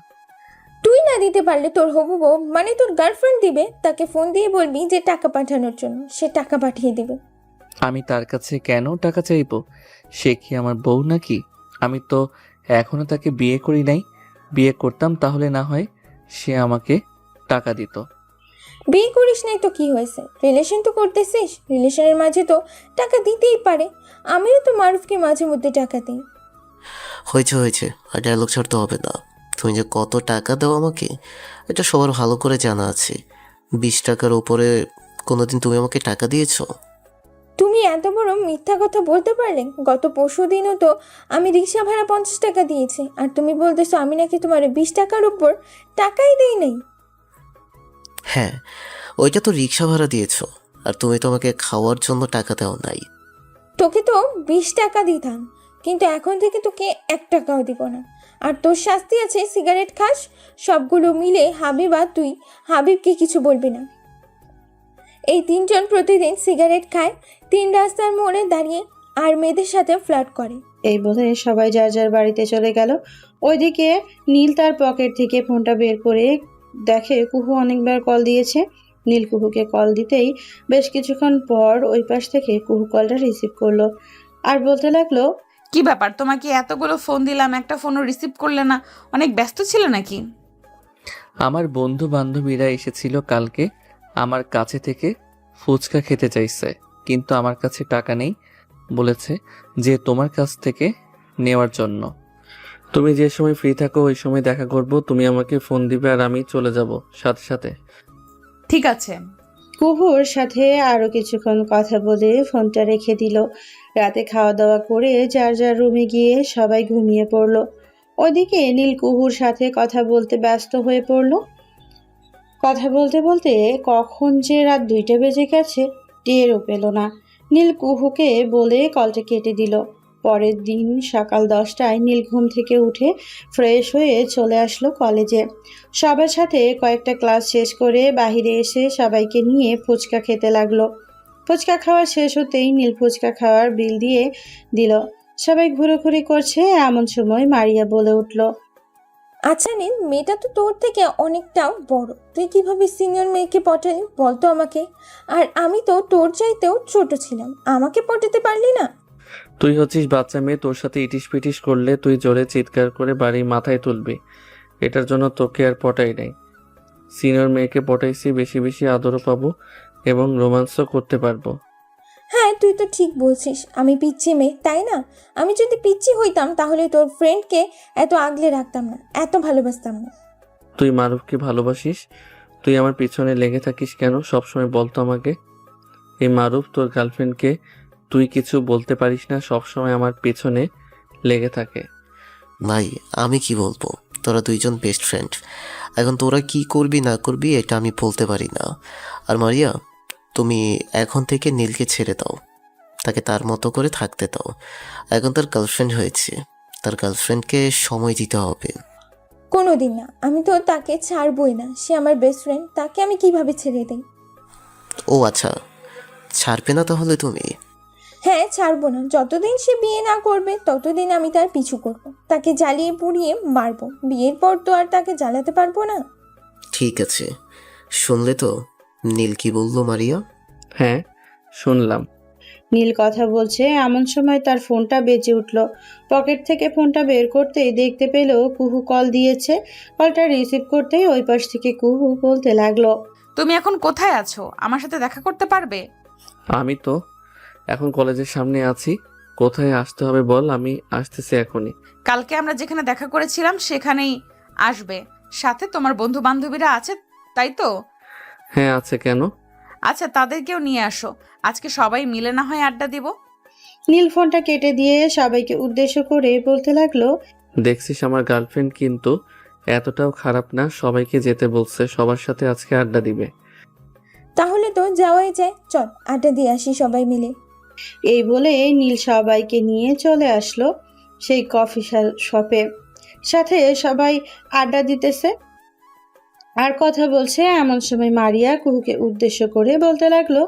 S10: তুই না দিতে পারলে তোর হবু বউ মানে তোর গার্লফ্রেন্ড দিবে, তাকে ফোন দিয়ে বলবি যে টাকা পাঠানোর জন্য, সে টাকা পাঠিয়ে দেবে।
S1: আমি তার কাছে কেন টাকা চাইবো? সে কি আমার বউ নাকি? আমি তো এখনো তাকে বিয়ে করি নাই। বিয়ে করতাম তাহলে না হয় সে আমাকে টাকা দিত।
S10: বিয়ে করিস নাই তো কি হয়েছে, রিলেশন তো করতেছিস, রিলেশনের মাঝে তো টাকা দিতেই পারে। আমিও তো মারুফকে মাঝে মধ্যে টাকা দিই।
S11: হয়েছে হয়েছে, আর ডায়লগ ছাড়তে হবে না। তুমি যে কত টাকা দাও আমাকে, এটা সবার ভালো করে জানা আছে। 20 টাকার উপরে কোনোদিন তুমি আমাকে টাকা দিয়েছো?
S10: তুমি এত বড় মিথ্যা কথা বলতে পারলে? গত পরশু দিনও তো আমি রিক্সা ভাড়া 50 টাকা দিয়েছি, আর তুমি বলতেছো আমি নাকি তোমার 20 টাকার উপর টাকাই দেই নাই।
S11: হ্যাঁ, ওইটা তো রিক্সা ভাড়া দিয়েছো, আর তুমি তো আমাকে খাওয়ার জন্য টাকা দাও নাই।
S10: তোকে তো 20 টাকা দিতাম, কিন্তু এখন থেকে তোকে 1 টাকাও দিব না। আর তোর শাস্তি আছে, সিগারেট খাস, সবগুলো মিলে হাবিব আর তুই হাবিবকে কিছু বলবি না। এই 3 জন প্রতিদিন সিগারেট খায়, 3 রাস্তার মোড়ে দাঁড়িয়ে আর মেয়েদের সাথে ফ্লার্ট করে।
S2: এই বলে সবাই যার যার বাড়িতে চলে গেল। ওইদিকে নীল তার পকেট থেকে ফোনটা বের করে দেখে কুহু অনেকবার কল দিয়েছে। নীল কুহুকে কল দিতেই বেশ কিছুক্ষণ পর ওই পাশ থেকে কুহু কলটা রিসিভ করলো আর বলতে লাগলো,
S3: কি ব্যাপার, তোমাকে এতগুলো ফোন দিলাম, একটা ফোনও রিসিভ করলে না? অনেক ব্যস্ত ছিল নাকি?
S1: আমার বন্ধু বান্ধবীরা এসেছিল কালকে, আমার কাছে থেকে ফুচকা খেতে চাইছে, কিন্তু আমার কাছে টাকা নেই। বলেছে যে তোমার কাছ থেকে নেওয়ার জন্য। তুমি যে সময় ফ্রি থাকো ওই সময় দেখা করব, তুমি আমাকে ফোন দিবে আর আমি চলে যাব সাথে সাথে।
S3: ঠিক আছে।
S2: কুহুর সাথে আরো কিছুক্ষণ কথা বলে ফোনটা রেখে দিল। রাতে খাওয়া দাওয়া করে যার যার রুমে গিয়ে সবাই ঘুমিয়ে পড়লো। ওইদিকে নীল কুহুর সাথে কথা বলতে ব্যস্ত হয়ে পড়লো। কথা বলতে বলতে কখন যে রাত 2টা বেজে গেছে টেরও পেল না। নীল কুহুকে বলে কলটা কেটে দিল। পরের দিন সকাল 10টায় নীল ঘুম থেকে উঠে ফ্রেশ হয়ে চলে আসলো কলেজে। সবার সাথে কয়েকটা ক্লাস শেষ করে বাইরে এসে সবাইকে নিয়ে ফুচকা খেতে লাগলো। ফুচকা খাওয়া শেষ হতেই নীল ফুচকা খাওয়ার বিল দিয়ে দিল। সবাই ঘুরোঘুরি করছে, এমন সময় মারিয়া বলে উঠল,
S10: আচ্ছা নীল, মেয়েটা তো তোর থেকে অনেকটাও বড়, তুই কিভাবে সিনিয়র মেয়েকে পটালি বলতো আমাকে? আর আমি তো তোর চাইতেও ছোট ছিলাম, আমাকে পটাতে পারলি না?
S1: তুই হচ্ছিস বাচ্চা মেয়ে, তোর সাথে ইটিস পিটিস করলে তুই জোরে চিৎকার করে বাড়ি মাথায় তুলবি। এটার জন্য তোকে আর পটাই নাই। সিনিয়র মেয়েকে পটাইছি, বেশি বেশি আদরও পাবো এবং রোমান্সও করতে পারবো।
S10: হ্যাঁ, তুই তো ঠিক বলছিস, আমি পিচ্ছি মেয়ে তাই না? আমি যদি পিচ্ছি হইতাম তাহলে তোর ফ্রেন্ডকে এত আগলে রাখতাম না, এত ভালোবাসতাম না।
S1: তুই মারুফকে ভালোবাসিস, তুই আমার পিছনে লেগে থাকিস কেন সবসময় বলতো আমাকে। এই মারুফ তোর গার্লফ্রেন্ডকে তুই কিছু বলতে পারিস না, সবসময় আমার পেছনে লেগে থাকে।
S11: ভাই, আমি কি বলবো, তোরা দুইজন বেস্ট ফ্রেন্ড। এখন তোরা কি করবি না করবি এটা আমি বলতে পারি না। আর মারিয়া, তুমি এখন থেকে নীলকে ছেড়ে দাও, তাকে তার মতো করে থাকতে দাও। এখন তার গার্লফ্রেন্ড হয়েছে, তার গার্লফ্রেন্ডকে সময় দিতে হবে।
S10: কোনোদিন না, আমি তো তাকে ছাড়বই না, সে আমার বেস্ট ফ্রেন্ড, তাকে আমি কিভাবে ছেড়ে দিই?
S11: ও আচ্ছা, ছাড়বে না তাহলে তুমি?
S10: হ্যাঁ, ছাড়বো না। যতদিন সে বিয়ে না করবে ততদিন আমি তার পিছু করব, তাকে জ্বালিয়ে পুড়িয়ে মারবো। বিয়ের পর তো আর তাকে জ্বালাতে পারবো না।
S11: ঠিক আছে, শুনলে তো নীল কি বললো মারিয়া?
S1: হ্যাঁ, শুনলাম।
S2: নীল কথা বলছে এমন সময় তার ফোনটা বেজে উঠল। পকেট থেকে ফোনটা বের করতেই দেখতে পেল কুহু কল দিয়েছে। কলটা রিসিভ করতেই ওই পাশ থেকে কুহু বলতে লাগলো,
S3: তুমি এখন কোথায় আছো? আমার সাথে দেখা করতে পারবে?
S1: আমি তো এখন কলেজের সামনে আছি। কোথায় আসতে হবে বল, আমি আসতেছি এখনই।
S3: কালকে আমরা যেখানে দেখা করেছিলাম সেখানেই আসবে। সাথে তোমার বন্ধু বান্ধবীরা আছে, তাই তো?
S1: হ্যাঁ আছে, কেন?
S3: আচ্ছা, তাদেরকেও নিয়ে আসো। আজকে সবাই মিলে না হয় আড্ডা দিব।
S2: নীল ফোনটা কেটে দিয়ে সবাইকে উদ্দেশ্য করে বলতে লাগলো,
S1: দেখছিস আমার গার্লফ্রেন্ড কিন্তু এতটাও খারাপ না, সবাইকে যেতে বলছে, সবার সাথে আজকে আড্ডা দিবে।
S10: তাহলে তো যাওয়াই যায়, চল আড্ডা দিয়ে আসি সবাই মিলে।
S2: এই বলে নীল সবাইকে নিয়ে চলে আসলো সেই কফি শপে। সাথে সবাই আড্ডা দিতেছে আর কথা বলছে। এমন সময় মারিয়া কুহুকে উদ্দেশ্য করে বলতে লাগলো,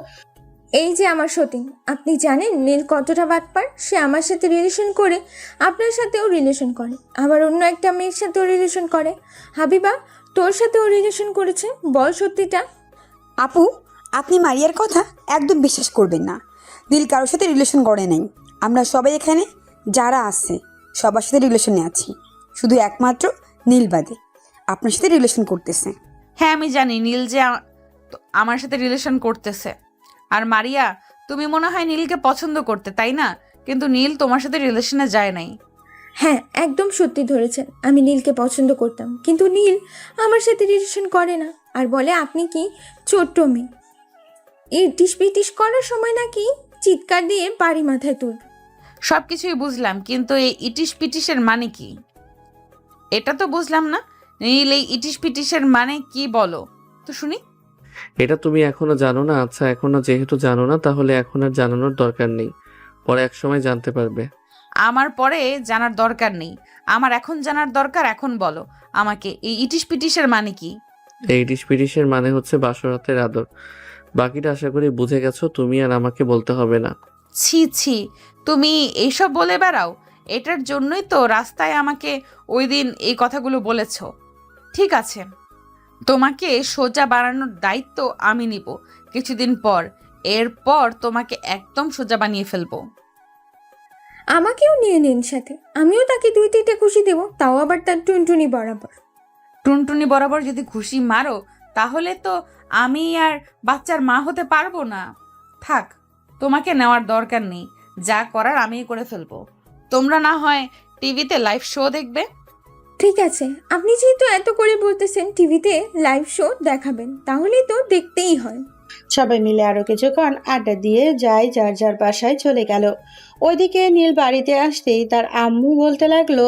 S10: এই যে আমার সতীন, আপনি জানেন নীল কতটা বাটপার? সে আমার সাথে রিলেশন করে আপনার সাথেও রিলেশন করে, আবার অন্য একটা মেয়ের সাথেও রিলেশন করে। হাবিবা, তোর সাথেও রিলেশন করেছে, বল সত্যিটা।
S7: আপু, আপনি মারিয়ার কথা একদম বিশ্বাস করবেন না। নীল কারোর সাথে রিলেশন করে নাই। আমরা সবাই এখানে যারা আছে সবার সাথে রিলেশনে আছি, শুধু একমাত্র নীল বাদে আপনার সাথে রিলেশন করতেছে।
S3: হ্যাঁ, আমি জানি নীল যে আমার সাথে রিলেশন করতেছে। আর মারিয়া, তুমি মনে হয় নীলকে পছন্দ করতে, তাই না? কিন্তু নীল তোমার সাথে রিলেশনে যায় নাই।
S10: হ্যাঁ, একদম সত্যি ধরেছেন, আমি নীলকে পছন্দ করতাম, কিন্তু নীল আমার সাথে রিলেশন করে না। আর বলে আপনি কি ছোট্ট মেয়ে, ইটিস পিটিস করার সময় নাকি চিৎকার দিয়ে বাড়ি মাথায় তুলবে।
S3: সব কিছুই বুঝলাম, কিন্তু এই ইটিস পিটিসের মানে কি? এটা তো বুঝলাম না। নীল, এই ইটিস পিটিসের মানে কি বলো তো শুনি।
S1: এটা তুমি এখনো জানো না? আচ্ছা, এখনো যেহেতু জানো না তাহলে এখন আর জানানোর দরকার নেই, পরে এক সময় জানতে পারবে।
S3: আমার পরে জানার দরকার নেই, আমার এখন জানার দরকার। এখন বলো আমাকে, এই ইটিস পিটিসের মানে কি?
S1: এই ডিসপিডিসের মানে হচ্ছে বাসরাতের আদর। বাকিটা আশা করি বুঝে গেছো, তুমি আর আমাকে বলতে হবে না।
S3: ছি ছি, তুমি এইসব বলে বেড়াও? এটার জন্যই তো রাস্তায় আমাকে ওই দিন এই কথাগুলো বলেছ। ঠিক আছে, তোমাকে সোজা বানানোর দায়িত্ব আমি নিব কিছুদিন পর। এরপর তোমাকে একদম সোজা বানিয়ে ফেলবো।
S10: আমাকেও নিয়ে নিন সাথে, আমিও তাকে 2-3টে খুশি দেবো, তাও আবার তার টুনটুনি বরাবর।
S3: টুনটুনি বরাবর যদি খুশি মারো তাহলে তো আমি আর বাচ্চার মা হতে পারবো না। থাক, তোমাকে নেওয়ার দরকার নেই, যা করার আমিই করে ফেলবো। তোমরা না হয় টিভিতে লাইভ শো দেখবে।
S10: ঠিক আছে, আপনি যেহেতু এত করে বলতেছেন টিভিতে লাইভ শো দেখাবেন, তাহলেই তো দেখতেই হয়।
S2: সবাই মিলে আরো কিছুক্ষণ আড্ডা দিয়ে যায়, যার যার বাসায় চলে গেল। ওইদিকে নীল বাড়িতে আসতেই তার আম্মু বলতে লাগলো,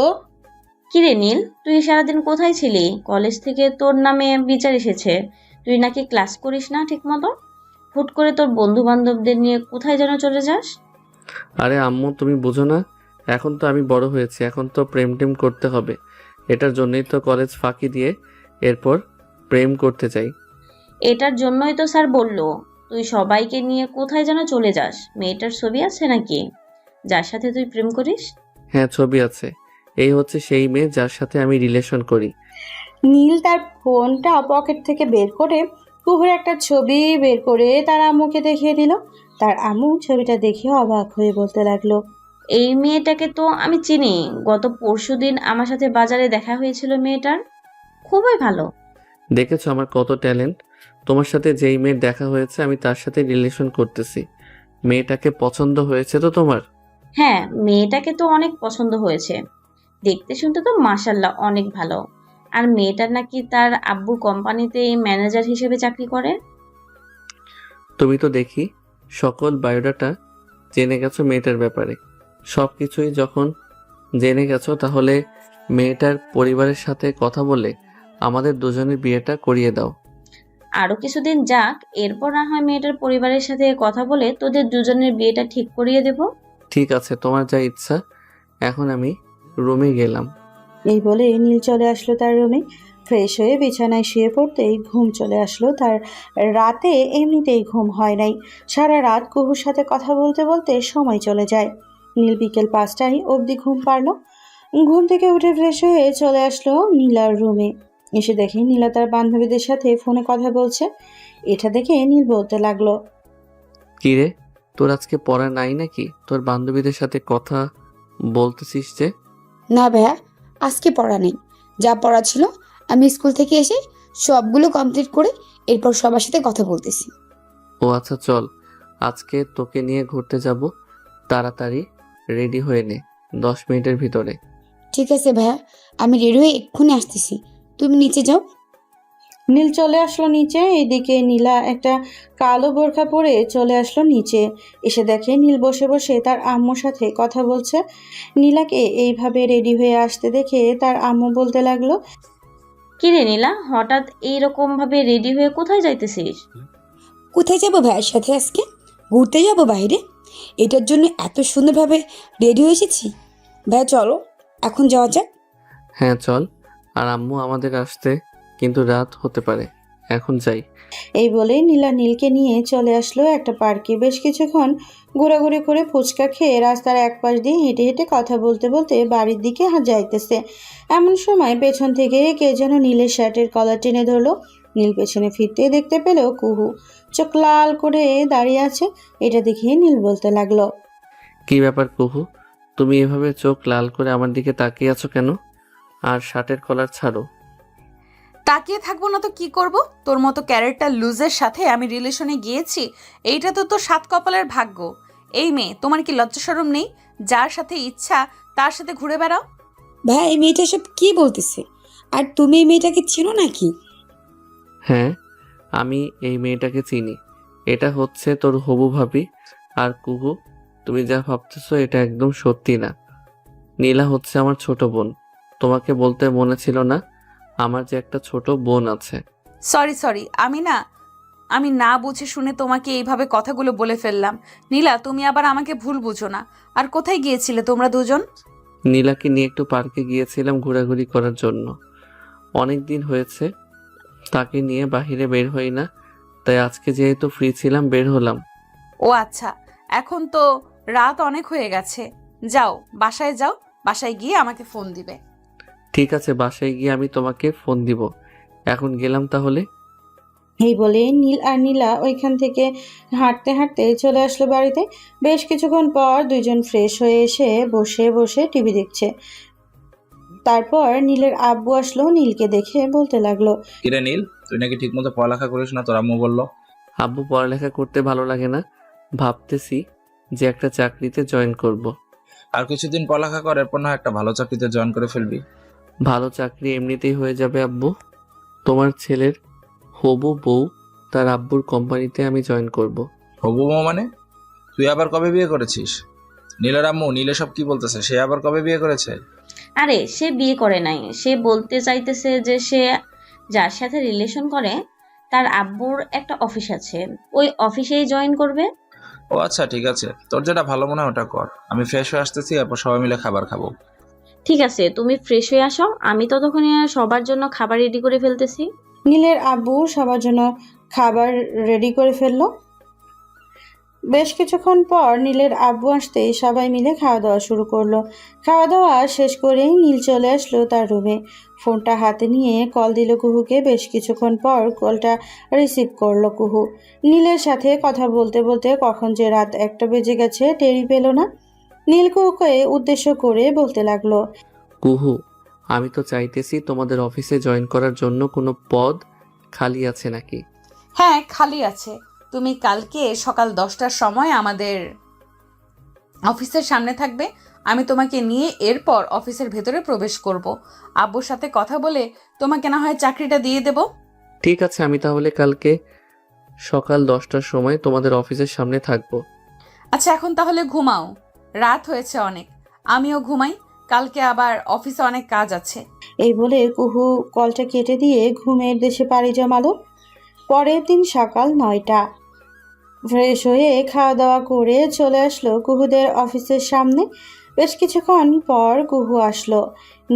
S6: কিরে নীল, তুই সারাদিন কোথায় ছিলি? কলেজ থেকে তোর নামে বিচার এসেছে, তুই নাকি ক্লাস করিস না ঠিক মতো। হুট করে তোর বন্ধু বান্ধবদের নিয়ে কোথায় যেন চলে যাস।
S1: আরে আম্মু, তুমি বুঝো না? এখন তো আমি বড় হয়েছি, এখন তো প্রেম টেম করতে হবে। এটার জন্যই তো কলেজ ফাঁকি দিয়ে এরপর প্রেম করতে চাই।
S6: এটার জন্যই তো স্যার বললো তুই সবাইকে নিয়ে কোথায় যেন চলে যাস। মেয়েটার ছবি আছে নাকি যার সাথে তুই প্রেম করিস?
S1: হ্যাঁ, ছবি আছে। এই হচ্ছে সেই মেয়ে যার সাথে আমি রিলেশন করি।
S2: নীল তার ফোনটা পকেট থেকে বের করে কুহুর একটা ছবি বের করে তার আম্মুকে দেখিয়ে দিল। তার আম্মু ছবিটা দেখে অবাক হয়ে বলতে লাগলো,
S6: এই মেয়েটাকে তো আমি চিনি, গত পরশুদিন আমার সাথে বাজারে দেখা হয়েছিল মেয়েটার। খুবই ভালো।
S1: দেখেছো আমার কত ট্যালেন্ট? তোমার সাথে যেই মেয়ের দেখা হয়েছে আমি তার সাথে রিলেশন করতেছি। মেয়েটাকে পছন্দ হয়েছে তো তোমার?
S6: হ্যাঁ, মেয়েটাকে তো অনেক পছন্দ হয়েছে। দেখতে শুনতে তো মাশাল্লাহ অনেক ভালো। আর মেয়েটার নাকি তার আব্বুর কোম্পানিতে ম্যানেজার হিসেবে চাকরি করে।
S1: তুমি তো দেখি সকল বায়োডাটা জেনে গেছো মেয়েটার ব্যাপারে। সব কিছুই যখন জেনে গেছো তাহলে মেয়েটার পরিবারের সাথে কথা বলে আমাদের দুজনের বিয়েটা করিয়ে দাও।
S6: আরো কিছুদিন যাক, এরপর না হয় মেয়েটার পরিবারের সাথে কথা বলে তোদের দুজনের বিয়েটা ঠিক করিয়ে দেব।
S1: ঠিক আছে, তোমার যা ইচ্ছা। এখন আমি রুমে গেলাম।
S2: এই বলে নীল চলে আসলো তার রুমে। ফ্রেশ হয়ে বিছানায় শুয়ে পড়তেই ঘুম চলে আসলো তার। রাতে এমনিতেই ঘুম হয় নাই। সারা রাত কুহুর সাথে কথা বলতে বলতে সময় চলে যায়। নীল বিকেল 5টায় অবধি ঘুম পারলো। ঘুম থেকে উঠে ফ্রেশ হয়ে চলে আসলো নীলার রুমে। এসে দেখে নীলা তার বান্ধবীদের সাথে ফোনে কথা বলছে। এটা দেখে নীল বলতে লাগলো,
S1: কি রে, তোর আজকে পড়া নাই নাকি? তোর বান্ধবীদের সাথে কথা বলতেছিস যে?
S7: না ভাইয়া, আজকে পড়া নেই। যা পড়া ছিল আমি স্কুল থেকে এসে সবগুলো কমপ্লিট করে এরপর সবার সাথে কথা বলতেছি।
S1: ও আচ্ছা, চল আজকে তোকে নিয়ে ঘুরতে যাব। তাড়াতাড়ি রেডি হয়ে নে, 10 মিনিটের ভিতরে।
S7: ঠিক আছে ভাইয়া, আমি রেডি হয়ে এক্ষুনি আসতেছি, তুমি নিচে যাও।
S2: নীল চলে আসলো নিচে। এইদিকে নীলা একটা কালো বোরখা পরে চলে আসলো নিচে। এসে দেখে নীল বসে বসে তার আম্মুর সাথে কথা বলছে। নীলাকে এইভাবে রেডি হয়ে আসতে দেখে তার আম্মু বলতে লাগলো,
S6: কি রে নীলা, হঠাৎ এইরকম ভাবে রেডি হয়ে কোথায় যাইতেছিস?
S7: কোথায় যাবো ভাইয়ের সাথে আজকে? ঘুরতে যাবো বাইরে। এটার জন্য এত সুন্দরভাবে রেডি হয়ে এসেছি। ভাইয়া চলো এখন যাওয়া যাক।
S1: হ্যাঁ চল। আর আম্মু আমাদের আসতে কিন্তু রাত হতে পারে, এখন যাই।
S2: এই বলেই নীলা নীলকে নিয়ে চলে আসলো একটা পার্কে। বেশ কিছুক্ষণ ঘোরাঘুরি করে ফুচকা খেয়ে রাস্তার এক পাশ দিয়ে হেঁটে হেঁটে কথা বলতে বলতে বাড়ির দিকে যাইতেছে। এমন সময় পেছন থেকে কে যেন নীলের শার্টের কলার টেনে ধরলো। নীল পেছনে ফিরতে দেখতে পেল কুহু চোখ লাল করে দাঁড়িয়ে আছে। এটা দেখে নীল বলতে লাগলো,
S1: কি ব্যাপার কুহু, তুমি এভাবে চোখ লাল করে আমার দিকে তাকিয়ে আছো কেন? আর শার্টের কলার ছাড়ো।
S3: তাকিয়ে থাকবো না তো কি করব? তোর মতো ক্যারেক্টার লুজের সাথে আমি রিলেশনে গিয়েছি, এইটা তো তোর সাত কপালের ভাগ্য। এই মেয়ে, তোমার কি লজ্জা শরম নেই? যার সাথে ইচ্ছা তার সাথে ঘুরে বেড়াও।
S7: ভাই এই মেয়েটা সব কি বলতেছে? আর তুমি এই মেয়েটাকে চিনো নাকি?
S1: হ্যাঁ, আমি এই মেয়েটাকে চিনি। এটা হচ্ছে তোর হবু ভাবি। আর কুহু, তুমি যা ভাবতেছো এটা একদম সত্যি না। নীলা হচ্ছে আমার ছোট বোন। তোমাকে বলতে মনে ছিল না আমার যে একটা ছোট বোন আছে।
S3: সরি, আমি না বুঝে শুনে তোমাকে এইভাবে কথাগুলো বলে ফেললাম। নীলা, তুমি আবার আমাকে ভুল বুঝো না। আর কোথায় গিয়েছিলে তোমরা দুজন?
S1: নীলাকে নিয়ে একটু পার্কে গিয়েছিলাম ঘোরাঘুরি করার জন্য। অনেক দিন হয়েছে তাকে নিয়ে বাইরে বের হই না, তাই আজকে যেহেতু ফ্রি ছিলাম বের হলাম।
S3: ও আচ্ছা, এখন তো রাত অনেক হয়ে গেছে। যাও, বাসায় যাও। বাসায় গিয়ে আমাকে ফোন দিবে।
S1: ঠিক আছে, বাসায় গিয়ে আমি তোমাকে ফোন দিব। এখন গেলাম তাহলে।
S2: এই বলে নীল আর নীলা ওইখান থেকে হাঁটতে হাঁটতে চলে আসলো বাড়িতে। বেশ কিছুক্ষণ পর দুইজন ফ্রেশ হয়ে এসে বসে বসে টিভি দেখছে। তারপর নীলের আব্বু আসলো, নীলকে দেখে বলতে লাগলো,
S8: কিরে নীল, তুই নাকি ঠিক মতো পড়ালেখা করিস না, তোর আম্মু বললো।
S1: আব্বু, পড়ালেখা করতে ভালো লাগে না, ভাবতেছি যে একটা চাকরিতে জয়েন করব।
S8: আর কিছুদিন পড়ালেখা কর, এরপর না একটা ভালো চাকরিতে জয়েন করে ফেলবি।
S1: ভালো চাকরি এমনিতেই হয়ে যাবে আব্বু। তোমার ছেলের হবু বউ তার আব্বুর কোম্পানিতে আমি জয়েন করব।
S8: হবু বউ মানে? তুই আবার কবে বিয়ে করেছিস? নীলের আম্মু, নীলে সব কি বলতেছে? সে আবার কবে বিয়ে করেছে?
S6: আরে সে বিয়ে করে নাই, সে বলতে চাইতেছে যে সে যার সাথে রিলেশন করে তার আব্বুর একটা অফিস আছে, ওই অফিসেই জয়েন করবে।
S8: ও আচ্ছা, ঠিক আছে, তোর যেটা ভালো মনে হয় ওটা কর। আমি ফ্রেশ হয়ে আসতেছি, এরপর সবাই মিলে খাবার খাবো।
S6: ঠিক আছে, তুমি ফ্রেশ হয়ে আসো, আমি ততক্ষণে সবার জন্য খাবার রেডি করে ফেলতেছি।
S2: নীলের আব্বু সবার জন্য খাবার রেডি করে ফেললো। বেশ কিছুক্ষণ পর নীলের আব্বু আসতে সবাই মিলে খাওয়া দাওয়া শুরু করলো। খাওয়া দাওয়া শেষ করেই নীল চলে আসলো তার রুমে। ফোনটা হাতে নিয়ে কল দিল কুহুকে। বেশ কিছুক্ষণ পর কলটা রিসিভ করলো কুহু। নীলের সাথে কথা বলতে বলতে কখন যে রাত 1টা বেজে গেছে টেরই পেল না। নীল কুহুকে উদ্দেশ্য করে বলতে লাগলো,
S1: কুহু, আমি তো চাইতেছি তোমাদের অফিসে জয়েন করার জন্য কোনো পদ খালি আছে নাকি?
S3: হ্যাঁ, খালি আছে। তুমি কালকে সকাল 10টার সময় আমাদের অফিসের সামনে থাকবে। আমি তোমাকে নিয়ে এরপর অফিসের ভেতরে প্রবেশ করব। আব্বুর সাথে কথা বলে তোমাকে না হয় চাকরিটা দিয়ে দেব।
S1: ঠিক আছে, আমি তাহলে কালকে সকাল 10টার সময় তোমাদের অফিসের সামনে থাকবো।
S3: আচ্ছা, এখন তাহলে ঘুমাও, রাত হয়েছে অনেক। আমিও ঘুমাই, কালকে আবার অফিসে অনেক কাজ আছে।
S2: এই বলে কুহু কলটা কেটে দিয়ে ঘুমের দেশে পাড়ি জমালো। পরের দিন সকাল 9টা। ফ্রেশ হয়ে খাওয়া দাওয়া করে চলে আসলো কুহুদের অফিসের সামনে। বেশ কিছুক্ষণ পর কুহু আসলো।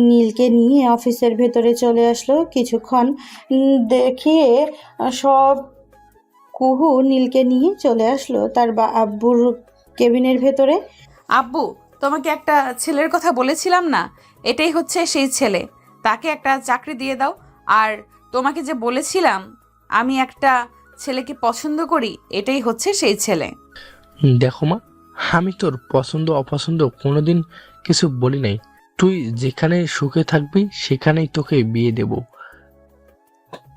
S2: নীলকে নিয়ে অফিসের ভেতরে চলে আসলো। কিছুক্ষণ দেখিয়ে সব কুহু নীলকে নিয়ে চলে আসলো তার আব্বুর কেবিনের ভেতরে।
S3: আব্বু, তোমাকে একটা ছেলের কথা বলেছিলাম না, এটাই হচ্ছে সেই ছেলে। তাকে একটা চাকরি দিয়ে দাও। আর তোমাকে যে বলেছিলাম আমি একটা ছেলেকে পছন্দ করি, এটাই হচ্ছে সেই ছেলে।
S13: দেখো মা, আমি তোর পছন্দ অপছন্দ কোনোদিন কিছু বলি নাই। তুই যেখানে সুখে থাকবি সেখানেই তোকে বিয়ে দেব।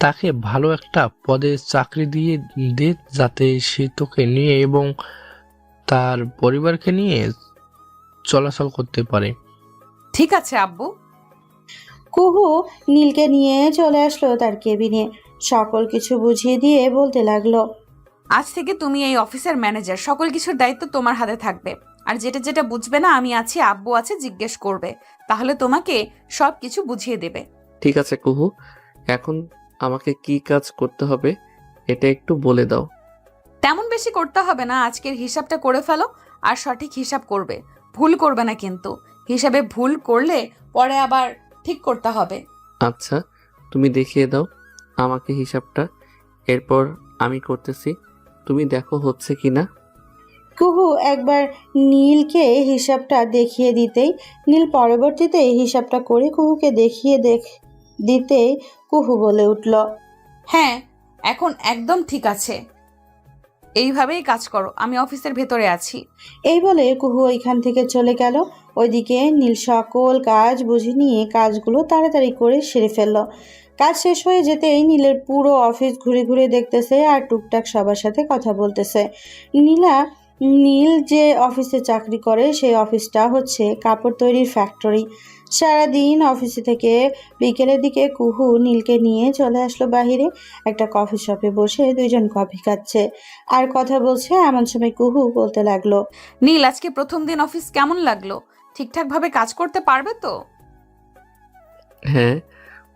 S13: তাকে ভালো একটা পদে চাকরি দিয়ে দে, যাতে সে তোকে নিয়ে এবং তার পরিবারকে নিয়ে চলাচল করতে পারে।
S3: ঠিক আছে আব্বু।
S2: কুহু নীলকে নিয়ে চলে আসলো তার কেবিনে। সকল কিছু বুঝিয়ে দিয়ে বলতে লাগলো,
S3: আজ থেকে তুমি এই অফিসের ম্যানেজার, সকল কিছুর দায়িত্ব তোমার হাতে থাকবে। আর যেটা যেটা বুঝবে না আমি আছি, আব্বু আছে, জিজ্ঞেস করবে, তাহলে তোমাকে সব কিছু বুঝিয়ে দেবে।
S1: ঠিক আছে কুহু, এখন আমাকে কি কাজ করতে হবে এটা একটু বলে দাও।
S3: তেমন বেশি করতে হবে না, আজকের হিসাবটা করে ফেলো আর সঠিক হিসাব করবে, ভুল করবে না কিন্তু। হিসাবে ভুল করলে পরে আবার ঠিক করতে হবে।
S1: আচ্ছা, তুমি দেখিয়ে দাও আমাকে হিসাবটা, এরপর আমি করতেছি, তুমি দেখো হচ্ছে কিনা।
S2: কুহু একবার নীলকে হিসাবটা দেখিয়ে দিতেই নীল পরবর্তীতে হিসাবটা করে কুহুকে দেখিয়ে দিতেই কুহু বলে উঠল,
S3: হ্যাঁ, এখন একদম ঠিক আছে, এইভাবেই কাজ করো, আমি অফিসের ভেতরে আছি।
S2: এই বলে কুহু ওইখান থেকে চলে গেল। ওইদিকে নীল সকল কাজ বুঝে নিয়ে কাজগুলো তাড়াতাড়ি করে সেরে ফেলল। কাজ শেষ হয়ে যেতেই নীলের পুরো অফিস ঘুরে ঘুরে দেখতেছে আর টুকটাক সবার সাথে কথা বলতেছে। নীল যে অফিসে চাকরি করে সেই অফিসটা হচ্ছে কাপড় তৈরির ফ্যাক্টরি। সারাদিন অফিসে থেকে বিকেলের দিকে কুহু নীলকে নিয়ে চলে আসলো বাহিরে। একটা কফি শপে বসে দুইজন কফি খাচ্ছে আর কথা বলছে। এমন সময় কুহু বলতে লাগলো,
S3: নীল, আজকে প্রথম দিন অফিস কেমন লাগলো? ঠিকঠাক ভাবে কাজ করতে পারবে তো?
S1: হ্যাঁ,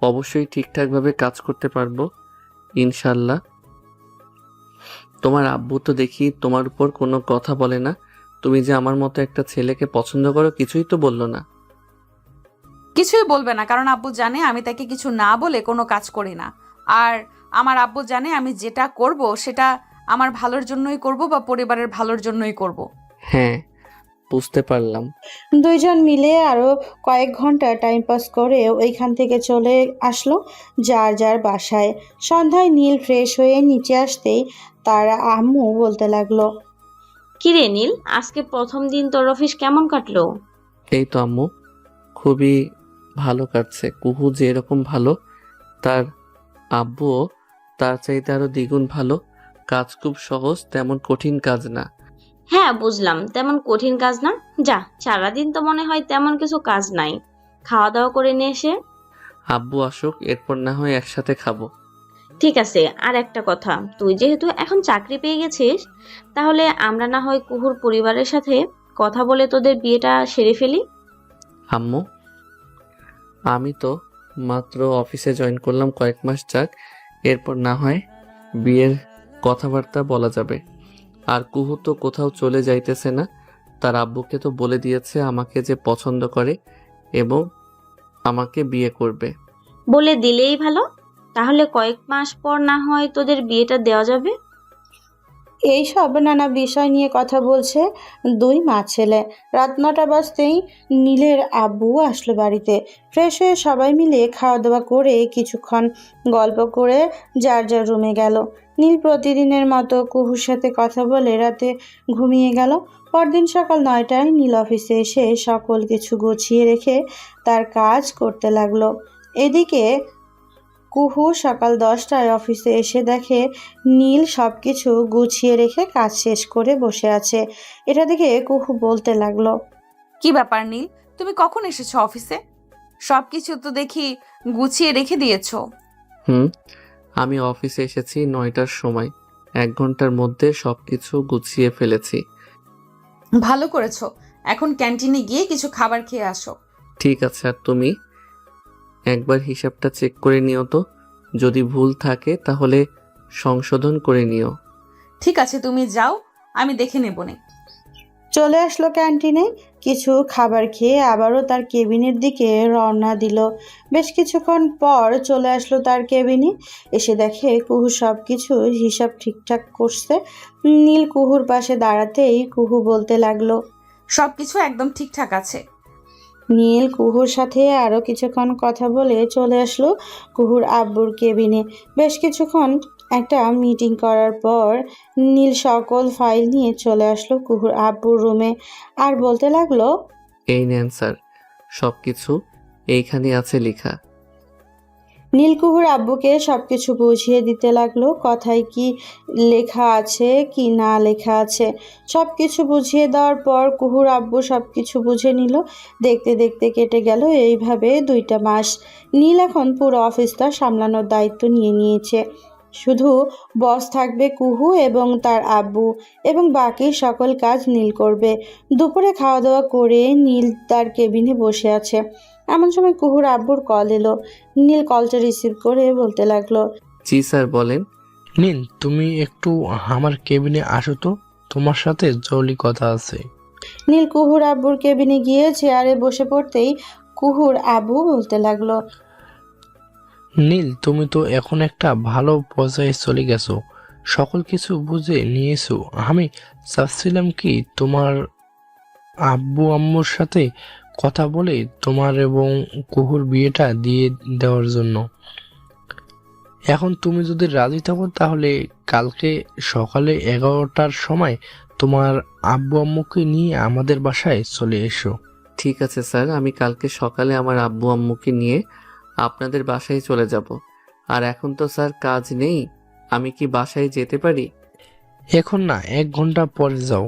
S1: অবশ্যই ঠিকঠাকভাবে কাজ করতে পারবো ইনশাল্লাহ। তোমার আব্বু তো দেখি তোমার উপর কোনো কথা বলে না। তুমি যে আমার মতো একটা ছেলেকে পছন্দ করো কিছুই তো বললো না।
S3: কিছুই বলবে না, কারণ আব্বু জানে আমি তাকে কিছু না বলে কোনো কাজ করি না। আর আমার আব্বু জানে আমি যেটা করব সেটা আমার ভালোর জন্যই করব বা পরিবারের ভালোর জন্যই করব।
S1: হ্যাঁ, বুঝতে পারলাম।
S2: দুইজন মিলে আরো কয়েক ঘন্টা টাইম পাস করে ওইখান থেকে চলে আসলো যার যার বাসায়। সন্ধ্যায় নীল ফ্রেশ হয়ে নিচে আসতেই তার আম্মু বলতে লাগলো,
S6: কিরে নীল, আজকে প্রথম দিন তোর অফিস কেমন কাটলো?
S1: এই তো আম্মু, খুবই ভালো কাটছে। কুহু যে এরকম ভালো, তার আব্বুও তার চাইতে আরো দ্বিগুণ ভালো। কাজ খুব সহজ, তেমন কঠিন কাজ না।
S6: হ্যাঁ বুঝলাম, তেমন কঠিন কাজ না। যা, সারাদিন তো মনে হয় তেমন কিছু কাজ নাই, খাওয়া দাওয়া করে নিয়ে এসে।
S1: আব্বু আসুক, এরপর না হয় একসাথে খাবো।
S6: ঠিক আছে, আর একটা কথা, তুই যেহেতু এখন চাকরি পেয়ে গেছিস, তাহলে আমরা না হয় কুহুর পরিবারের সাথে কথা বলে তোদের বিয়েটা সেরে ফেলি।
S1: আম্মু, আমি তো মাত্র অফিসে জয়েন করলাম, কয়েক মাস যাক, এরপর না হয় বিয়ের কথাবার্তা বলা যাবে। আর কুহু তো কোথাও চলে যাইতেছে না, তার আব্বুকে তো বলে দিয়েছে আমাকে যে পছন্দ করে এবং আমাকে বিয়ে করবে।
S6: বলে দিলেই ভালো, তাহলে কয়েক মাস পর না হয় তোদের বিয়েটা দেওয়া যাবে।
S2: এইসব নানা বিষয় নিয়ে কথা বলছে দুই মা ছেলে। রাত 9টা বাজতেই নীলের আব্বু আসলো বাড়িতে। ফ্রেশ হয়ে সবাই মিলে খাওয়া দাওয়া করে কিছুক্ষণ গল্প করে যার যার রুমে গেল। নীল প্রতিদিনের মতো কুহুর সাথে কথা বলে রাতে ঘুমিয়ে গেল। পরদিন সকাল 9টায় নীল অফিসে এসে সকল কিছু গুছিয়ে রেখে তার কাজ করতে লাগলো। এদিকে কুহু সকাল 10টায় অফিসে এসে দেখে নীল সবকিছু গুছিয়ে রেখে কাজ শেষ করে বসে আছে। এটা দেখে কুহু বলতে লাগলো,
S3: কি ব্যাপার নীল, তুমি কখন এসেছো অফিসে? সবকিছু তো দেখি গুছিয়ে রেখে দিয়েছো।
S1: আমি অফিসে এসেছি 9টার সময়, 1 ঘন্টার মধ্যে সবকিছু গুছিয়ে ফেলেছি।
S3: ভালো করেছো, এখন ক্যান্টিনে গিয়ে কিছু খাবার খেয়ে আসো।
S1: ঠিক আছে, আর তুমি একবার হিসাবটা চেক করে নিও তো, যদি ভুল থাকে তাহলে সংশোধন করে নিও।
S3: ঠিক আছে, তুমি যাও, আমি দেখে নেবো নে।
S2: চলে আসলো ক্যান্টিনে। কিছু খাবার খেয়ে আবারও তার কেবিনের দিকে রওনা দিল। বেশ কিছুক্ষণ পর চলে আসলো তার কেবিনে। এসে দেখে কুহু সব কিছু হিসাব ঠিকঠাক করছে। নীল কুহুর পাশে দাঁড়াতেই কুহু বলতে লাগলো।
S3: সব কিছু একদম ঠিকঠাক আছে।
S2: নীল কুহুর সাথে আরো কিছুক্ষণ কথা বলে চলে আসলো কুহুর আব্বুর কেবিনে। বেশ কিছুক্ষণ একটা মিটিং করার পর নীল সকল ফাইল নিয়ে চলে আসলো কুহুর আব্বুর রুমে আর বলতে লাগলো,
S1: এই নেন স্যার, সব কিছু এইখানে আছে লেখা।
S2: নীল কুহুর আব্বুকে সবকিছু বুঝিয়ে দিতে লাগলো, কথায় কি লেখা আছে কি না লেখা আছে। সবকিছু বুঝিয়ে দেওয়ার পর কুহুর আব্বু সবকিছু বুঝে নিল। দেখতে দেখতে কেটে গেল এইভাবে 2টা মাস। নীল এখন পুরো অফিসটা সামলানোর দায়িত্ব নিয়ে নিয়েছে। শুধু বস থাকবে কুহু এবং তার আব্বু, এবং বাকি সকল কাজ নীল করবে। দুপুরে খাওয়া দাওয়া করে নীল তার কেবিনে বসে আছে। এমন সময় কুহুর আব্বুর কল এলো। নীল কলটা রিসিভ করে বলতে লাগলো,
S1: জি স্যার, বলেন।
S13: নিন, তুমি একটু আমার কেবিনে আসো তো, তোমার সাথে জরুরি কথা আছে।
S2: নীল কুহুর আব্বুর কেবিনে গিয়ে চেয়ারে বসে পড়তেই কুহুর আব্বু বলতে লাগলো,
S13: নীল, তুমি তো এখন একটা ভালো পর্যায়ে চলে গেছো, সকল কিছু বুঝে নিয়েছো। আমি চাচ্ছিলাম কি তোমার আব্বু আম্মুর সাথে কথা বলে তোমার এবং কুহুর বিয়েটা দিয়ে দেওয়ার জন্য। এখন তুমি যদি রাজি থাকো তাহলে কালকে সকালে 11টার সময় তোমার আব্বু আম্মুকে নিয়ে আমাদের বাসায় চলে এসো।
S1: ঠিক আছে স্যার, আমি কালকে সকালে আমার আব্বু আম্মুকে নিয়ে আপনাদের বাসায় চলে যাব। আর এখন তো স্যার কাজ নেই, আমি কি বাসায় যেতে পারি?
S13: এখন না, 1 ঘন্টা পরে যাও।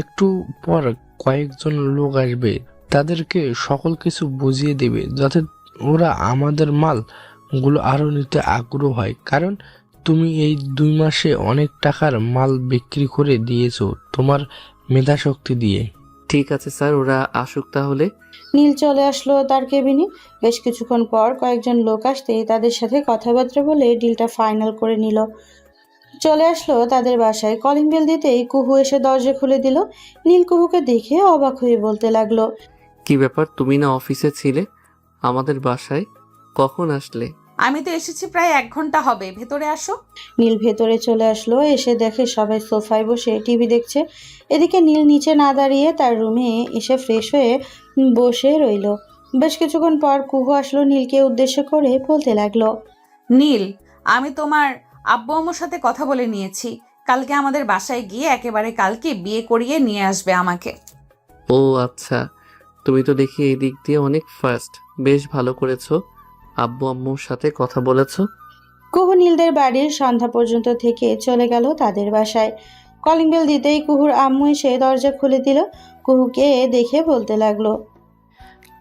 S13: একটু পর কয়েকজন লোক আসবে, তাদেরকে সকল কিছু বুঝিয়ে দেবে যাতে ওরা আমাদের মাল গুলো আরো নিতে আগ্রহ হয়, কারণ তুমি এই 2 মাসে অনেক টাকার মাল বিক্রি করে দিয়েছো তোমার মেধাশক্তি দিয়ে।
S1: ঠিক আছে স্যার, ওরা আসুক তাহলে।
S2: নীল চলে আসলো তার কেবিনে। বেশ কিছুক্ষণ পর কয়েকজন লোক আসতেই তাদের সাথে কথাবার্তা বলে ডিলটা ফাইনাল করে নিল। চলে আসলো তাদের বাসায়। কলিং বেল দিতেই কুহু এসে দরজা খুলে দিল। নীল কুহুকে দেখে অবাক হয়ে বলতে লাগলো,
S1: কি ব্যাপার, তুমি না অফিসে ছিলে, আমাদের বাসায় কখন আসলে?
S3: আমি তো এসেছি প্রায় 1 ঘন্টা হবে, ভেতরে আসো।
S2: নীল ভেতরে চলে আসলো। এসে দেখে সবাই সোফায় বসে টিভি দেখছে। এদিকে নীল নিচে না দাঁড়িয়ে তার রুমে এসে ফ্রেশ হয়ে বসে রইল। বেশ কিছুক্ষণ পর কুহু আসলো নীলকে উদ্দেশ্য করে বলতে লাগলো,
S3: নীল, আমি তোমার আব্বু আম্মুর সাথে কথা বলে নিয়েছি, কালকে আমাদের বাসায় গিয়ে একেবারে কালকে বিয়ে করিয়ে নিয়ে আসবে আমাকে।
S1: ও আচ্ছা, তুমি তো দেখি এই দিক দিয়ে অনেক ফাস্ট, বেশ ভালো করেছো, আব্বু আম্মুর সাথে কথা বলেছো।
S2: কুহু নীলদের বাড়ির সন্ধ্যা পর্যন্ত থেকে চলে গেল তাদের বাসায়। কলিং বেল দিতেই কুহুর আম্মু এসে দরজা খুলে দিল। কুহুকে দেখে বলতে লাগলো,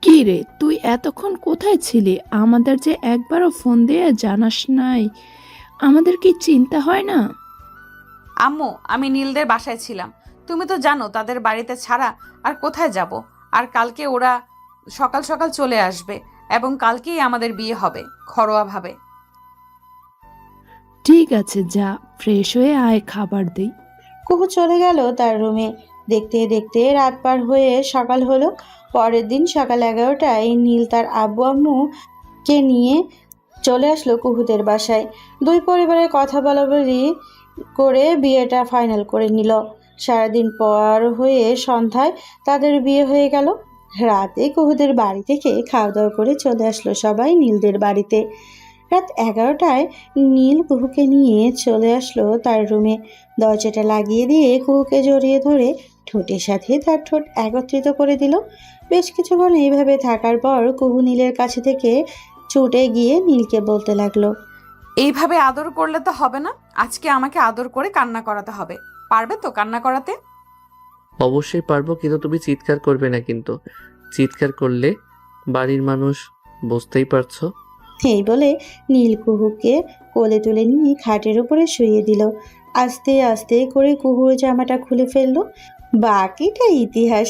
S12: কি রে, তুই এতক্ষণ কোথায় ছিলি? আমাদের যে একবারও ফোন দিয়ে জানাস নাই, আমাদের কি চিন্তা হয় না?
S3: আম্মু, আমি নীলদের বাসায় ছিলাম, তুমি তো জানো তাদের বাড়িতে ছাড়া আর কোথায় যাব। আর কালকে ওরা সকাল সকাল চলে আসবে এবং কালকেই আমাদের বিয়ে হবে ঘরোয়াভাবে।
S12: ঠিক আছে, যা ফ্রেশ হয়ে আয়, খাবার দেই।
S2: কুহু চলে গেল তার রুমে। দেখতে দেখতে রাত পার হয়ে সকাল হলো। পরের দিন সকাল 11টায় নীল তার আব্বু আম্মুকে নিয়ে চলে আসলো কুহুদের বাসায়। 2 পরিবারের কথা বলাবলি করে বিয়েটা ফাইনাল করে নিল। সারাদিন পর হয়ে সন্ধ্যায় তাদের বিয়ে হয়ে গেল। রাতে কুহুদের বাড়ি থেকে খাওয়া দাওয়া করে চলে আসলো সবাই নীলদের বাড়িতে। রাত 11টায় নীল কুহুকে নিয়ে চলে আসলো তার রুমে। দরজাটা লাগিয়ে দিয়ে কুহুকে জড়িয়ে ধরে ঠোঁটের সাথে তার ঠোঁট একত্রিত করে দিল। বেশ কিছুক্ষণ এইভাবে থাকার পর কুহু নীলের কাছে থেকে ছুটে গিয়ে নীলকে বলতে লাগলো,
S3: এইভাবে আদর করলে তো হবে না, আজকে আমাকে আদর করে কান্না করাতে হবে। পারবে তো কান্না করাতে?
S1: অবশ্যই পারবো, কিন্তু তুমি চিৎকার করবে না কিন্তু। চিৎকার করলে বাড়ির মানুষ, বুঝতেই পারছো।
S2: এই বলে নীল কুহুকে কোলে তুলে নিয়ে খাটের উপরে শুইয়ে দিল। আস্তে আস্তে করে কুহুর জামাটা খুলে ফেললো। বাকিটা ইতিহাস।